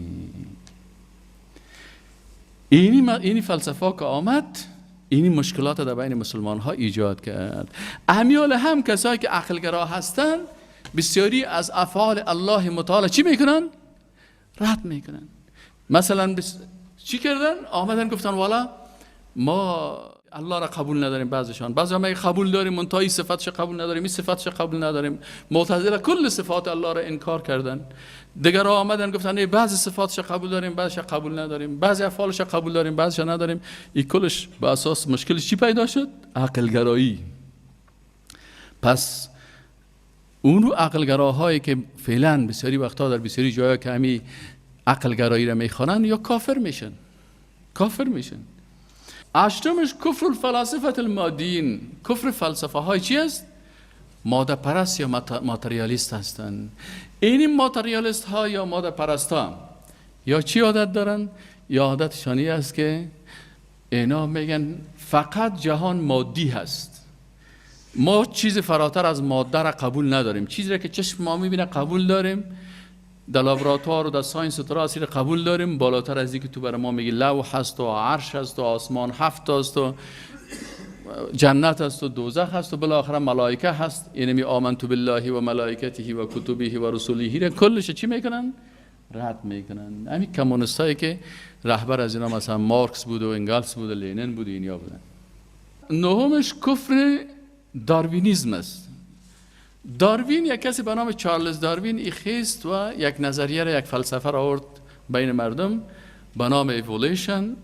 اینی فلسفه که آمد، اینی مشکلات در بین مسلمان ها ایجاد کرد. اهمیال هم کسایی که عقلگرا هستن بسیاری از افعال الله متعال چی میکنن؟ رد میکنن. مثلا چی کردن؟ آمدن گفتن والا ما الله را قبول نداریم. بعضیشان میگن قبول داریم، منتهی صفاتش قبول نداریم، این صفاتش قبول نداریم. معتزله کل صفات الله را انکار کردن. دیگر آمدن گفتن نه بعضی صفاتش قبول داریم، بعضیش قبول نداریم، بعضی افعالش قبول داریم، بعضیش نداریم. این کلش به اساس مشکلش چی پیدا شد؟ عقل گرایی. پس اون عقل گراهایی که فعلا بسیاری وقتا در بسیاری جاها که همی عقل گرایی را میخوانن یا کافر میشن. هشتمش کفر الفلاسفه المادین. کفر فلسفه های چی است؟ ماده پرست یا ماتریالیست هستند. این ماتریالیست ها یا ماده پرست ها یا چی عادت دارن؟ یا عادتشانی است که اینا میگن فقط جهان مادی هست، ما چیز فراتر از ماده را قبول نداریم. چیزی را که چشم ما میبینه قبول داریم، در لابراتوار و در ساینس و تراسی را قبول داریم، بالاتر از اینکه تو برای ما میگی لوح هست و عرش هست و آسمان هفت هست و جنت هست و دوزخ هست و بالاخره ملائکه هست. اینمی آمنت بالله و ملائکته و کتبه و رسوله را کلش چی میکنن؟ رد میکنن. همین کمونیستایی که رهبر از اینا مثلا مارکس بود و انگلس بود و لینن بود و اینیا بودن. نهمش کفر داروینیسم است. داروین، یک کسی به نام چارلز داروین خیست و یک نظریه را، یک فلسفه را آورد بین مردم به نام ایولوشن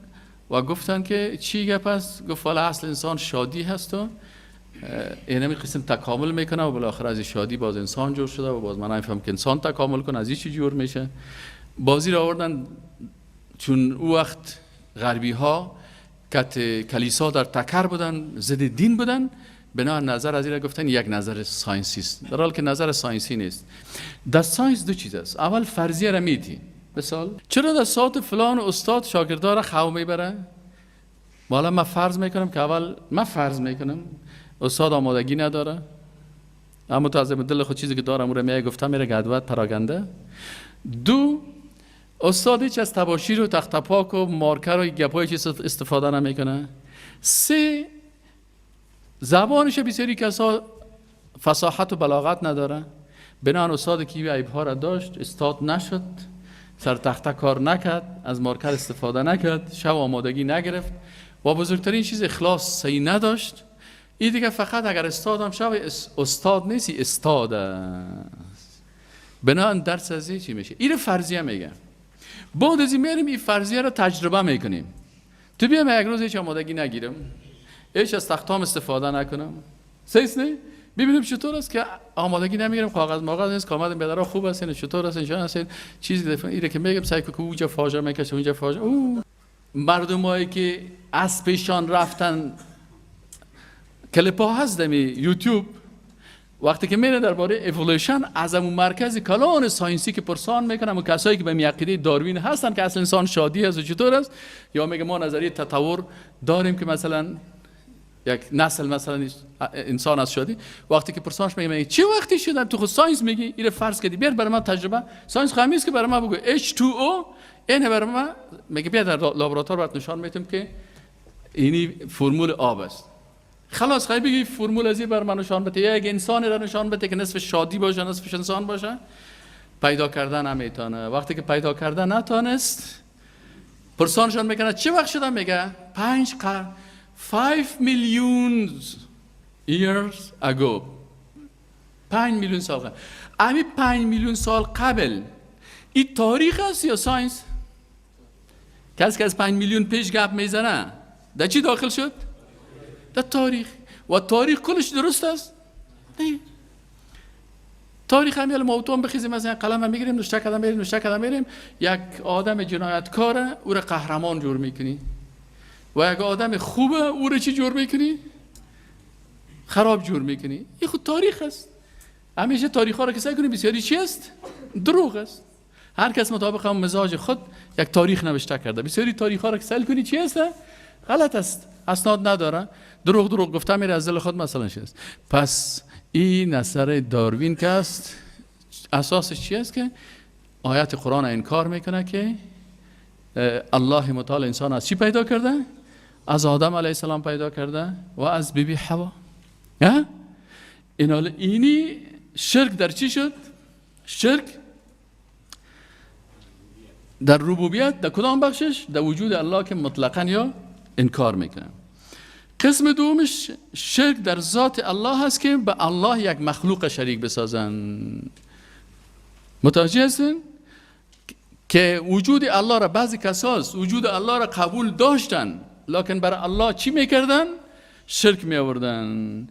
و گفتن که چی گپ است؟ گفت والا اصل انسان شادی هست و اینمی قسم تکامل میکنه و بالاخره از شادی باز انسان جور شده و باز من نمیفهم که انسان تکامل کنه از چی جور میشه. بازی را آوردن چون او وقت غربی ها کلیسا در تکر بودن، ضد دین بودن، بنا نظر از این گفتن یک نظر ساینسی است، در حالی که نظر ساینسی نیست. در ساینس دو چیز است. اول فرضیه را میتی، مثال چرا در ساعت فلان استاد شاگردا را خو میبره؟ والا من فرض میکنم که اول من فرض میکنم استاد آمادگی نداره، اما تو از دل خود چیزی که دارم او را میگه گفتم میره گدوت پراگنده. دو، استاد هیچ از تباشیر و تخت پاک و مارکر و گپای چیز استفاده نمیکنه. سه، زبانش بسیاری کسا فصاحت و بلاغت نداره، بنان استاد که عیب‌ها را داشت، استاد نشد، سر تخته کار نکرد، از مارکر استفاده نکرد، شب آمادگی نگرفت و بزرگترین چیز اخلاص صحیح نداشت. این دیگه فقط اگر استاد هم شب استاد نیستی، استاد است. بنان درس از چی میشه؟ این فرضیه میگه. بعد از این میریم این فرضیه را تجربه میکنیم. تو بیام یک روز هیچ آمادگی نگیرم، هیچ از تختام استفاده نکنم، سیس نه ببینیم چطور است که آمادگی نمیگیرم، کاغذ نیست، کامل بدارا خوب است، این چطور است، انشان است چیزی دفعه ایره که میگم سعی که اونجا فاجعه میکشه، اونجا فاجعه. مردمایی که از پیشان رفتن کلیپا هست دمی یوتیوب، وقتی که میره درباره ایولوشن از اون مرکز کلان ساینسی که پرسان میکنم و کسایی که به عقیده داروین هستن که اصل انسان شادی است و چطور است، یا میگه ما نظریه تطور داریم که مثلا یک نسل مثلا انسان از شادی، وقتی که پرسانش میگه چه وقتی شدن تو خود ساینس میگی اینو فرض کردی، بیار برای ما تجربه ساینس خامیست که برای ما بگو H2O اینه برای ما میگه بیا در لابراتوار برات نشان میدم که اینی فرمول آب است. خلاص خیلی بگی فرمول ازی بر من نشان بده، یا یک انسانی را نشان بده که نصف شادی باشه نصفش انسان باشه، پیدا کردن نمیتونه. وقتی که پیدا کردن نتونست، پرسانشان میکنه چه وقت شدن؟ میگه 5 قرن 5 million years ago. 5 میلیون سال قبل. امی 5 میلیون سال قبل این تاریخ است یا ساینس؟ کسی که از 5 میلیون پیش گپ میزنه در چی داخل شد؟ در تاریخ. و تاریخ کلش درست است؟ نه. تاریخ هم یال موتون بخیزیم مثلا قلم میگیریم نوشته کردم میریم یک آدم جنایتکاره او را قهرمان جور میکنی و یک آدم خوبه او را چی جور میکنی؟ خراب جور میکنی. این خود تاریخ است. همیشه تاریخ ها را که سعی کنی بسیاری چی است؟ دروغ است. هر کس مطابق هم مزاج خود یک تاریخ نوشته کرده. بسیاری تاریخ ها را که سعی کنی چی است؟ غلط است، اسناد نداره، دروغ گفته میره از دل خود مثلا چیست. پس این اثر داروین که است اساسش چی است؟ که آیات قرآن انکار میکنه که الله متعال انسان از چی پیدا کرده؟ از آدم علیه السلام پیدا کرده و از بیبی حوا. اینی شرک در چی شد؟ شرک در ربوبیت، در کدام بخشش؟ در وجود الله که مطلقاً یا انکار میکنه. قسم دومش شرک در ذات الله هست که به الله یک مخلوق شریک بسازن. متوجه هستین؟ که وجود الله را بعضی کساس وجود الله را قبول داشتن لکن برای الله چی میکردن؟ شرک میآوردن.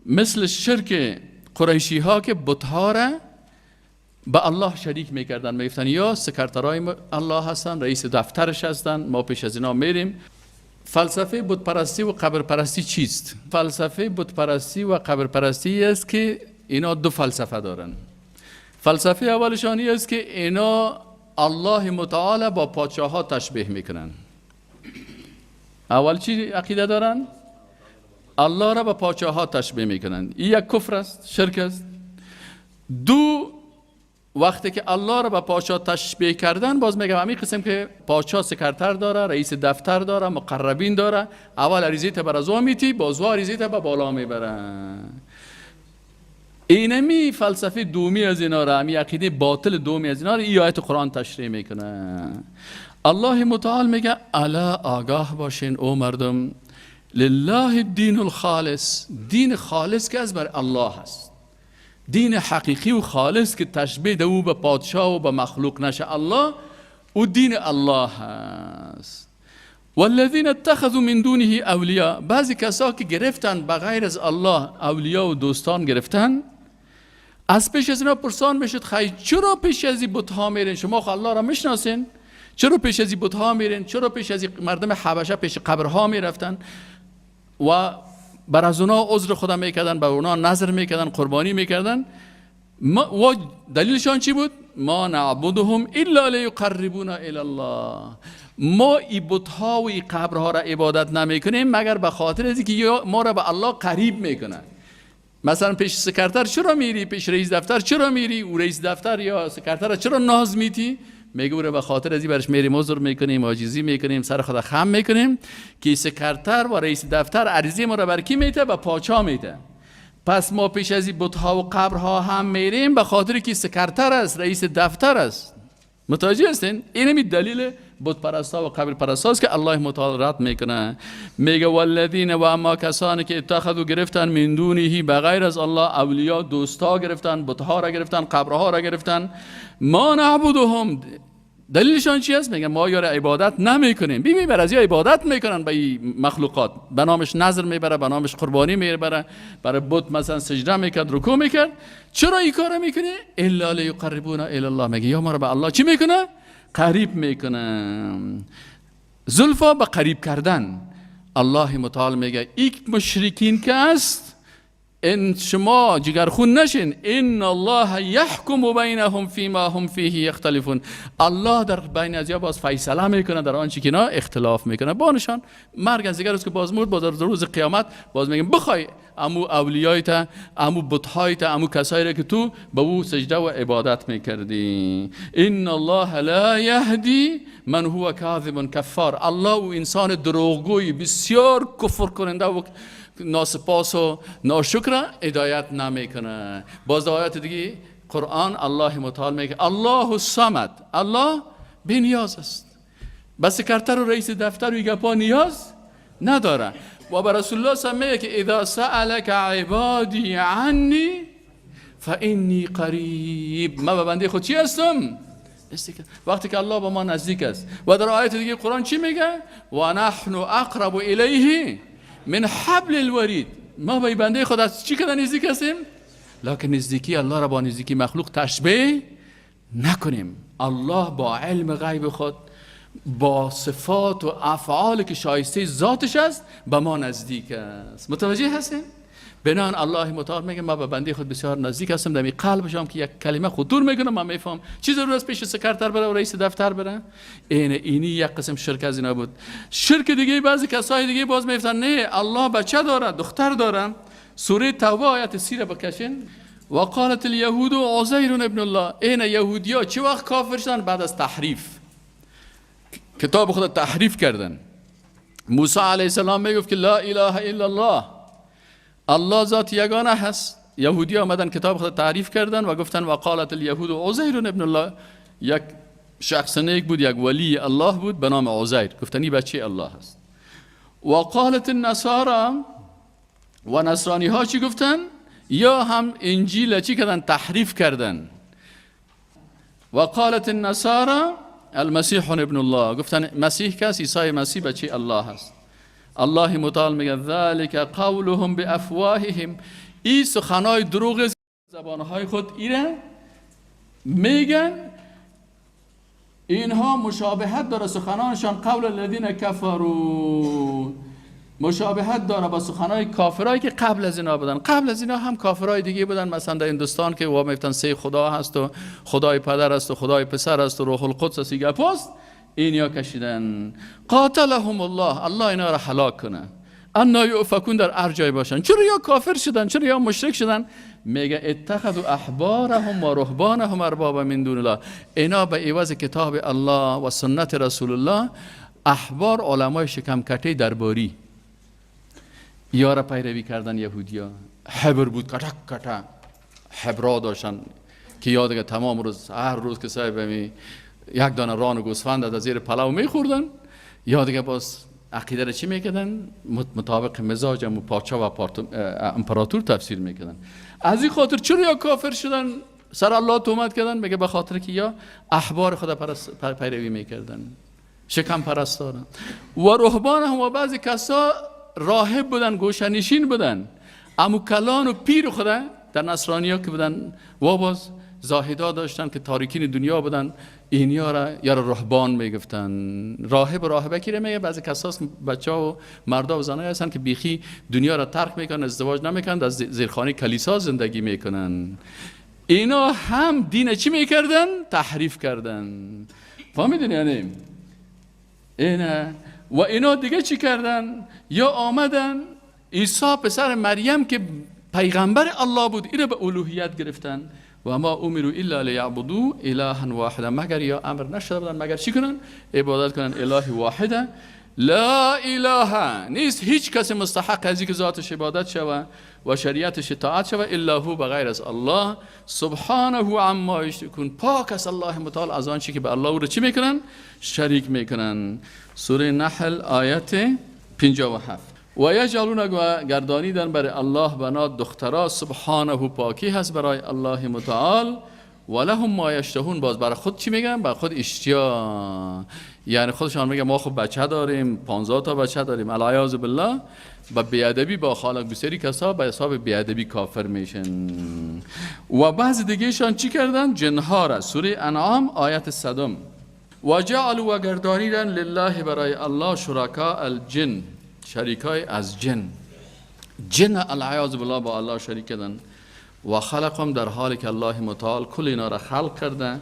مثل شرک قریشی ها که بتها را به الله شریک میکردن، میگفتن یا سکرترای الله هستن، رئیس دفترش هستن، ما پیش از اینا میریم. فلسفه بت پرستی و قبر پرستی چیست؟ فلسفه بت پرستی و قبر پرستی است که اینا دو فلسفه دارن. فلسفه اولشان است که اینا الله متعال با پادشاه ها تشبیه میکنن. اول چی عقیده دارن؟ الله را با پادشاه ها تشبیه میکنن. این یک کفر است، شرک است. دو، وقتی که الله را با پادشاه تشبیه کردن، باز میگم همین قسم که پادشاه سکرتر داره، رئیس دفتر داره، مقربین داره، اول عریضه بر ازوا میتی، باز عریضه به بالا میبره. اینمی فلسفه دومی از اینا را، همی عقیده باطل دومی از اینا را این آیت قرآن تشریح میکنه. الله متعال میگه الا آگاه باشین او مردم، لله الدین الخالص، دین خالص که از بر الله هست، دین حقیقی و خالص که تشبیه دو به پادشاه و به مخلوق نشه الله، و دین الله هست. والذین اتخذوا من دونه اولیاء، بعضی کسا که گرفتن بغیر از الله اولیاء و دوستان گرفتن، از پیش از اینا پرسان میشد خیلی چرا پیش از این بتها میرین؟ شما خو الله را میشناسین؟ چرا پیش از این بتها میرین؟ چرا پیش از این مردم حبشه پیش قبرها میرفتن و بر از اونا عذر خدا میکردن، بر اونا نظر میکردن، قربانی میکردن؟ و دلیلشان چی بود؟ ما نعبدهم الا لیقربونا الی الله، ما این بتها و این قبرها را عبادت نمیکنیم مگر به خاطر از اینکه ما را به الله قریب میکنن. مثلا پیش سکرتر چرا میری؟ پیش رئیس دفتر چرا میری؟ او رئیس دفتر یا سکرتر چرا ناز میتی؟ میگه به خاطر از این برش میریم عذر میکنیم، عاجزی میکنیم، سر خدا خم میکنیم که سکرتر و رئیس دفتر عریضه ما را بر کی میته؟ به پادشاه میته. پس ما پیش از این بتها و قبرها هم میریم به خاطر که سکرتر است، رئیس دفتر است. متوجه هستین؟ اینمی دلیل بت پرستا و قبر پرستا است که الله متعال رد میکنه. میگه والذین، و اما کسانی که اتخذوا گرفتن من دونه بغیر از الله اولیاء، دوستا گرفتن، بتها را گرفتن، قبرها را گرفتن، ما نعبدهم، دلیلشان چی است؟ میگن ما یار عبادت نمیکنیم. ببین بر از یا عبادت میکنن به این مخلوقات، به نامش نظر میبره، به نامش قربانی میبره، برای بت مثلا سجده میکرد، رکوع میکرد. چرا این کارو میکنه؟ الا لیقربونا الی الله، میگه یا ما رو به الله چی میکنه؟ قریب میکنه. زلفا به قریب کردن. الله متعال میگه این مشرکین که است، ان شما جگرخون نشین، ان الله یحکم بینهم فیما هم فیه یختلفون، الله در بین از یا باز فیصله میکنه در آنچه که اینا اختلاف میکنه. با نشان مرگ از دیگر است که باز مرد، باز روز قیامت باز میگن بخوای امو اولیایت، امو بتهایت، امو کسایی را که تو به او سجده و عبادت میکردی. ان الله لا یهدی من هو کاذب کفار، الله و انسان دروغگوی بسیار کفر کننده و ناسپاس و ناشکر هدایت نمیکنه. باز آیات دیگه قرآن الله متعال میگه الله الصمد، الله بی نیاز است، بس سکرتر و رئیس دفتر و گپا نیاز نداره. و بر رسول الله سمیه که اذا سألك عبادی عنی فانی قریب، من به بنده خود چی هستم؟ وقتی که الله با ما نزدیک است. و در آیت دیگه قرآن چی میگه؟ و نحن اقرب الیه من حبل الورید، ما به بنده خود از چی کده نزدیک هستیم؟ لکن نزدیکی الله را با نزدیکی مخلوق تشبیه نکنیم. الله با علم غیب خود، با صفات و افعال که شایسته ذاتش است، به ما نزدیک است. متوجه هستیم؟ بنان الله متعال میگه ما به بنده خود بسیار نزدیک هستم، در قلبشم که یک کلمه خطور میکنه من میفهم چی ضرورت است پیش سکرتر بره و رئیس دفتر بره. اینی یک قسم شرک از اینا بود. شرک دیگه بعضی کسای دیگه باز میفتن نه الله بچه داره دختر داره. سوره توبه آیت 30 رو بکشین. و قالت اليهود عزیر ابن الله. این یهودیا چه وقت کافر شدن؟ بعد از تحریف، کتاب خود تحریف کردن. موسی علیه السلام میگفت که لا اله الا الله، الله ذات یگانه هست. یهودی آمدن کتاب خود تعریف کردن و گفتن و قالت الیهود عزیر ابن الله. یک شخص نیک بود، یک ولی الله بود به نام عزیر، گفتنی بچه الله هست. و قالت النصارى، و نصرانی ها چی گفتن؟ یا هم انجیل چی کردن؟ تحریف کردن. و قالت النصارى المسیح ابن الله، گفتن مسیح کس عیسی مسیح بچه الله هست. الله متعال میگه ذلك قولهم بافواههم، این سخنای دروغ زبانهای خود ایره میگن. اینها مشابهت داره سخنانشان قول الذين كفروا، مشابهت داره با سخنای کافرایی که قبل از اینا بودن. قبل از اینا هم کافرای دیگه بودن، مثلا در هندوستان که وا میفتن سه خدا هست و خدای پدر است و خدای پسر است و روح القدس است. گپ است اینیا کشیدن. قاتلهم الله، الله اینا را هلاک کنه. انا یؤفکون، در ارجای باشن. چرا یا کافر شدن؟ چرا یا مشرک شدن؟ میگه اتخذوا احبارهم و رهبانهم اربابا من دون الله. اینا به عوض کتاب الله و سنت رسول الله احبار علمای شکم کته درباری یا را پیروی کردن. یهودیا حبر بود، کتک کتک حبرا داشتن که یادگه تمام روز هر روز که صاحب یک دانه ران و گوسفند از زیر پلو میخوردن. یا دیگه باز عقیده را چی میکردن؟ مطابق مزاج پادشاه و امپراتور تفسیر میکردن. از این خاطر چرا یا کافر شدن؟ سر الله تهمت کردن. میگه به خاطر که یا احبار خدا پیروی میکردن، شکم پرستارن. و رهبان هم و بعضی کسا راهب بودن، گوشنشین بودن، اموکلان و پیر خدا در نصرانی ها که بودن و باز زاهدا داشتن که تاریکین دنیا بودن. اینیا را یا رهبان میگفتن. راهب و راهبه کی میگه؟ بعضی کساس بچه‌ها و مردا و زنای هستن که بیخی دنیا را ترک میکنن، ازدواج نمیکنن، در زیرخانه کلیسا زندگی میکنن. اینا هم دین چی میکردن؟ تحریف کردن. فهمیدین یعنی؟ اینه. و اینا دیگه چی کردن؟ یا آمدن عیسی پسر مریم که پیغمبر الله بود اینو به الوهیت گرفتن. و ما امروا الا لیعبدوا الها واحدا، مگر یا امر نشده بودن مگر چی کنن؟ عبادت کنن اله واحده لا اله، نیست هیچ کسی مستحق از اینکه ذاتش عبادت شود و شریعتش اطاعت شود الا هو، بغیر از الله. سبحانه عما یشرکون، پاک است الله متعال از آن چیزی که به الله او را چی میکنن؟ شریک میکنن. سوره نحل آیت 57. و یجعلون، گردانیدن برای الله بنات دخترا. سبحانه پاکی هست برای الله متعال. و لهم ما یشتهون، باز برای خود چی میگن؟ برای خود اشتیا، یعنی خودشان میگن ما خب بچه داریم، 15 تا بچه داریم. العیاذ بالله. با بیادبی با خالق بسیاری کسا به حساب بیادبی کافر میشن. و بعض دیگه شان چی کردن؟ جنها را. سوره انعام آیت 100. و جعلوا، و گردانیدن لله برای الله شرکاء الجن، شریکای از جن. جن العیاذ بالله با الله شریک کردن. و خلقهم، در حالی که الله متعال کل اینا را خلق کرده.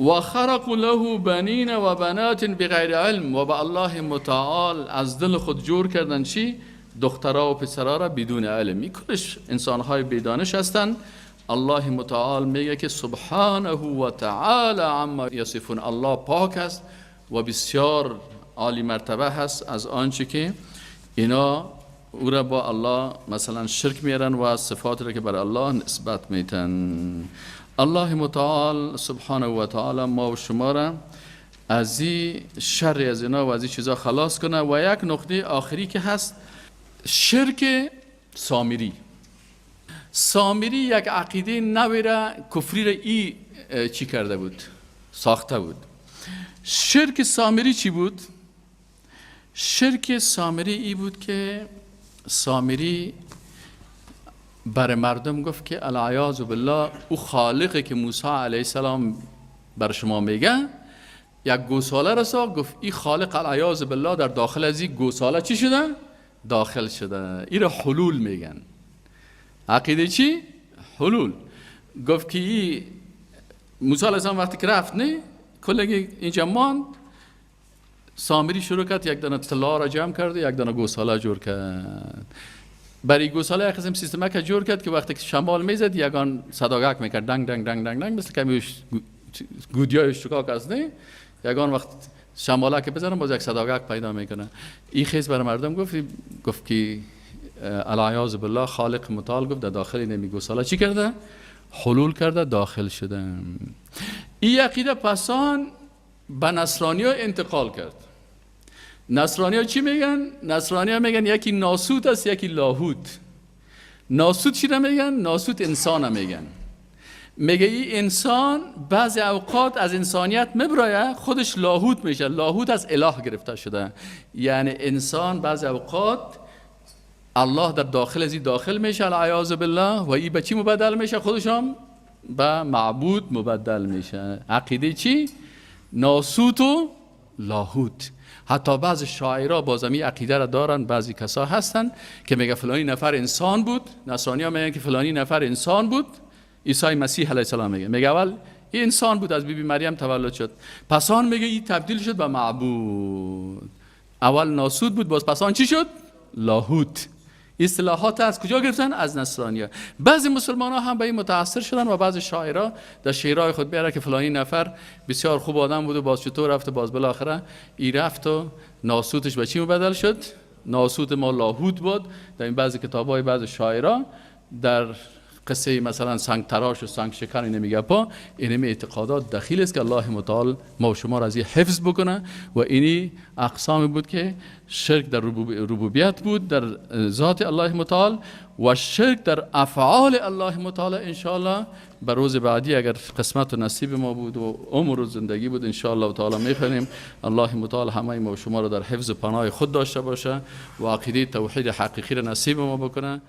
و خرقوا له بنین و بنات بغیر علم، و با الله متعال از دل خود جور کردن چی؟ دخترها و پسرها را بدون علم. این کلش انسانهای بیدانش هستند. الله متعال میگه که سبحانه و تعالی عما یصفون، الله پاک است و بسیار عالی مرتبه هست از آنچه که اینا او را با الله مثلا شرک میارن و صفات را که بر الله نسبت میتن. الله متعال سبحانه و تعالی ما و شما را از این شر از اینا و از این چیزا خلاص کنه. و یک نقطه آخری که هست شرک سامری. سامری یک عقیده نوی را کفری را چی کرده بود؟ ساخته بود. شرک سامری چی بود؟ شرک سامری ای بود که سامری بر مردم گفت که العیاذ بالله او خالقی که موسی علیه السلام بر شما میگه یک گوساله را ساخت. گفت این خالق العیاذ بالله در داخل از این گوساله چی شده؟ داخل شده. این را حلول میگن. عقیده چی؟ حلول. گفت که موسی علیه السلام وقتی که رفت نه کلگی اینجا ماند، سامری شروع کرد یک دانه طلا را جمع کرد، یک دانه گوساله جور کرد. برای گوساله یک قسم سیستم که جور کرد که وقتی که شمال میزد یگان صداگک میکرد، دنگ دنگ دنگ دنگ دنگ، مثل کمی گودیای شکاک است نه، یگان وقت شماله که بزنم باز یک صداگک پیدا میکنه. این خیز بر مردم گفت که العیاذ بالله خالق متعال گفت در داخل نمی گوساله چی کرده؟ حلول کرده، داخل شده. این عقیده پسان به نصرانی ها انتقال کرد. نصرانی ها چی میگن؟ نصرانی ها میگن یکی ناسوت است یکی لاهوت. ناسوت چی میگن؟ ناسوت انسان میگن. میگه این انسان بعضی اوقات از انسانیت میبرایه خودش لاهوت میشه. لاهوت از اله گرفته شده، یعنی انسان بعضی اوقات الله در داخل ازی داخل میشه العیاذ بالله و این به چی مبدل میشه؟ خودش هم به معبود مبدل میشه. عقیده چی؟ ناسوت و لاهوت. حتی بعض شاعرها باز می عقیده را دارن. بعضی کسا هستن که میگه فلانی نفر انسان بود، نصرانی ها میگن که فلانی نفر انسان بود. عیسی مسیح علیه السلام میگه اول این انسان بود، از بیبی مریم تولد شد، پس آن میگه این تبدیل شد به معبود. اول ناسوت بود، باز پس آن چی شد؟ لاهوت. اصطلاحات از کجا گرفتن؟ از نصرانی‌ها. بعضی مسلمان‌ها هم به این متاثر شدن و بعضی شاعرها در شعرهای خود بیاره که فلانی نفر بسیار خوب آدم بود و باز چطور رفت، باز بالاخره ای رفت و ناسوتش به چی مبدل شد؟ ناسوت ما لاهوت بود. در این بعضی کتاب‌های بعضی شاعرها در قصه مثلا سنگ تراش و سنگ شکن نمیگه پا، اینمی اعتقادات دخیل است که الله متعال ما و شما را از حفظ بکنه. و اینی اقسامی بود که شرک در ربوبیت بود، در ذات الله متعال، و شرک در افعال الله متعال. انشاءالله به روز بعدی اگر قسمت و نصیب ما بود و عمر و زندگی بود انشاءالله تعالی میخوانیم. الله متعال همه ما و شما را در حفظ و پناه خود داشته باشه و عقیده توحید حقیقی را نصیب ما بکنه.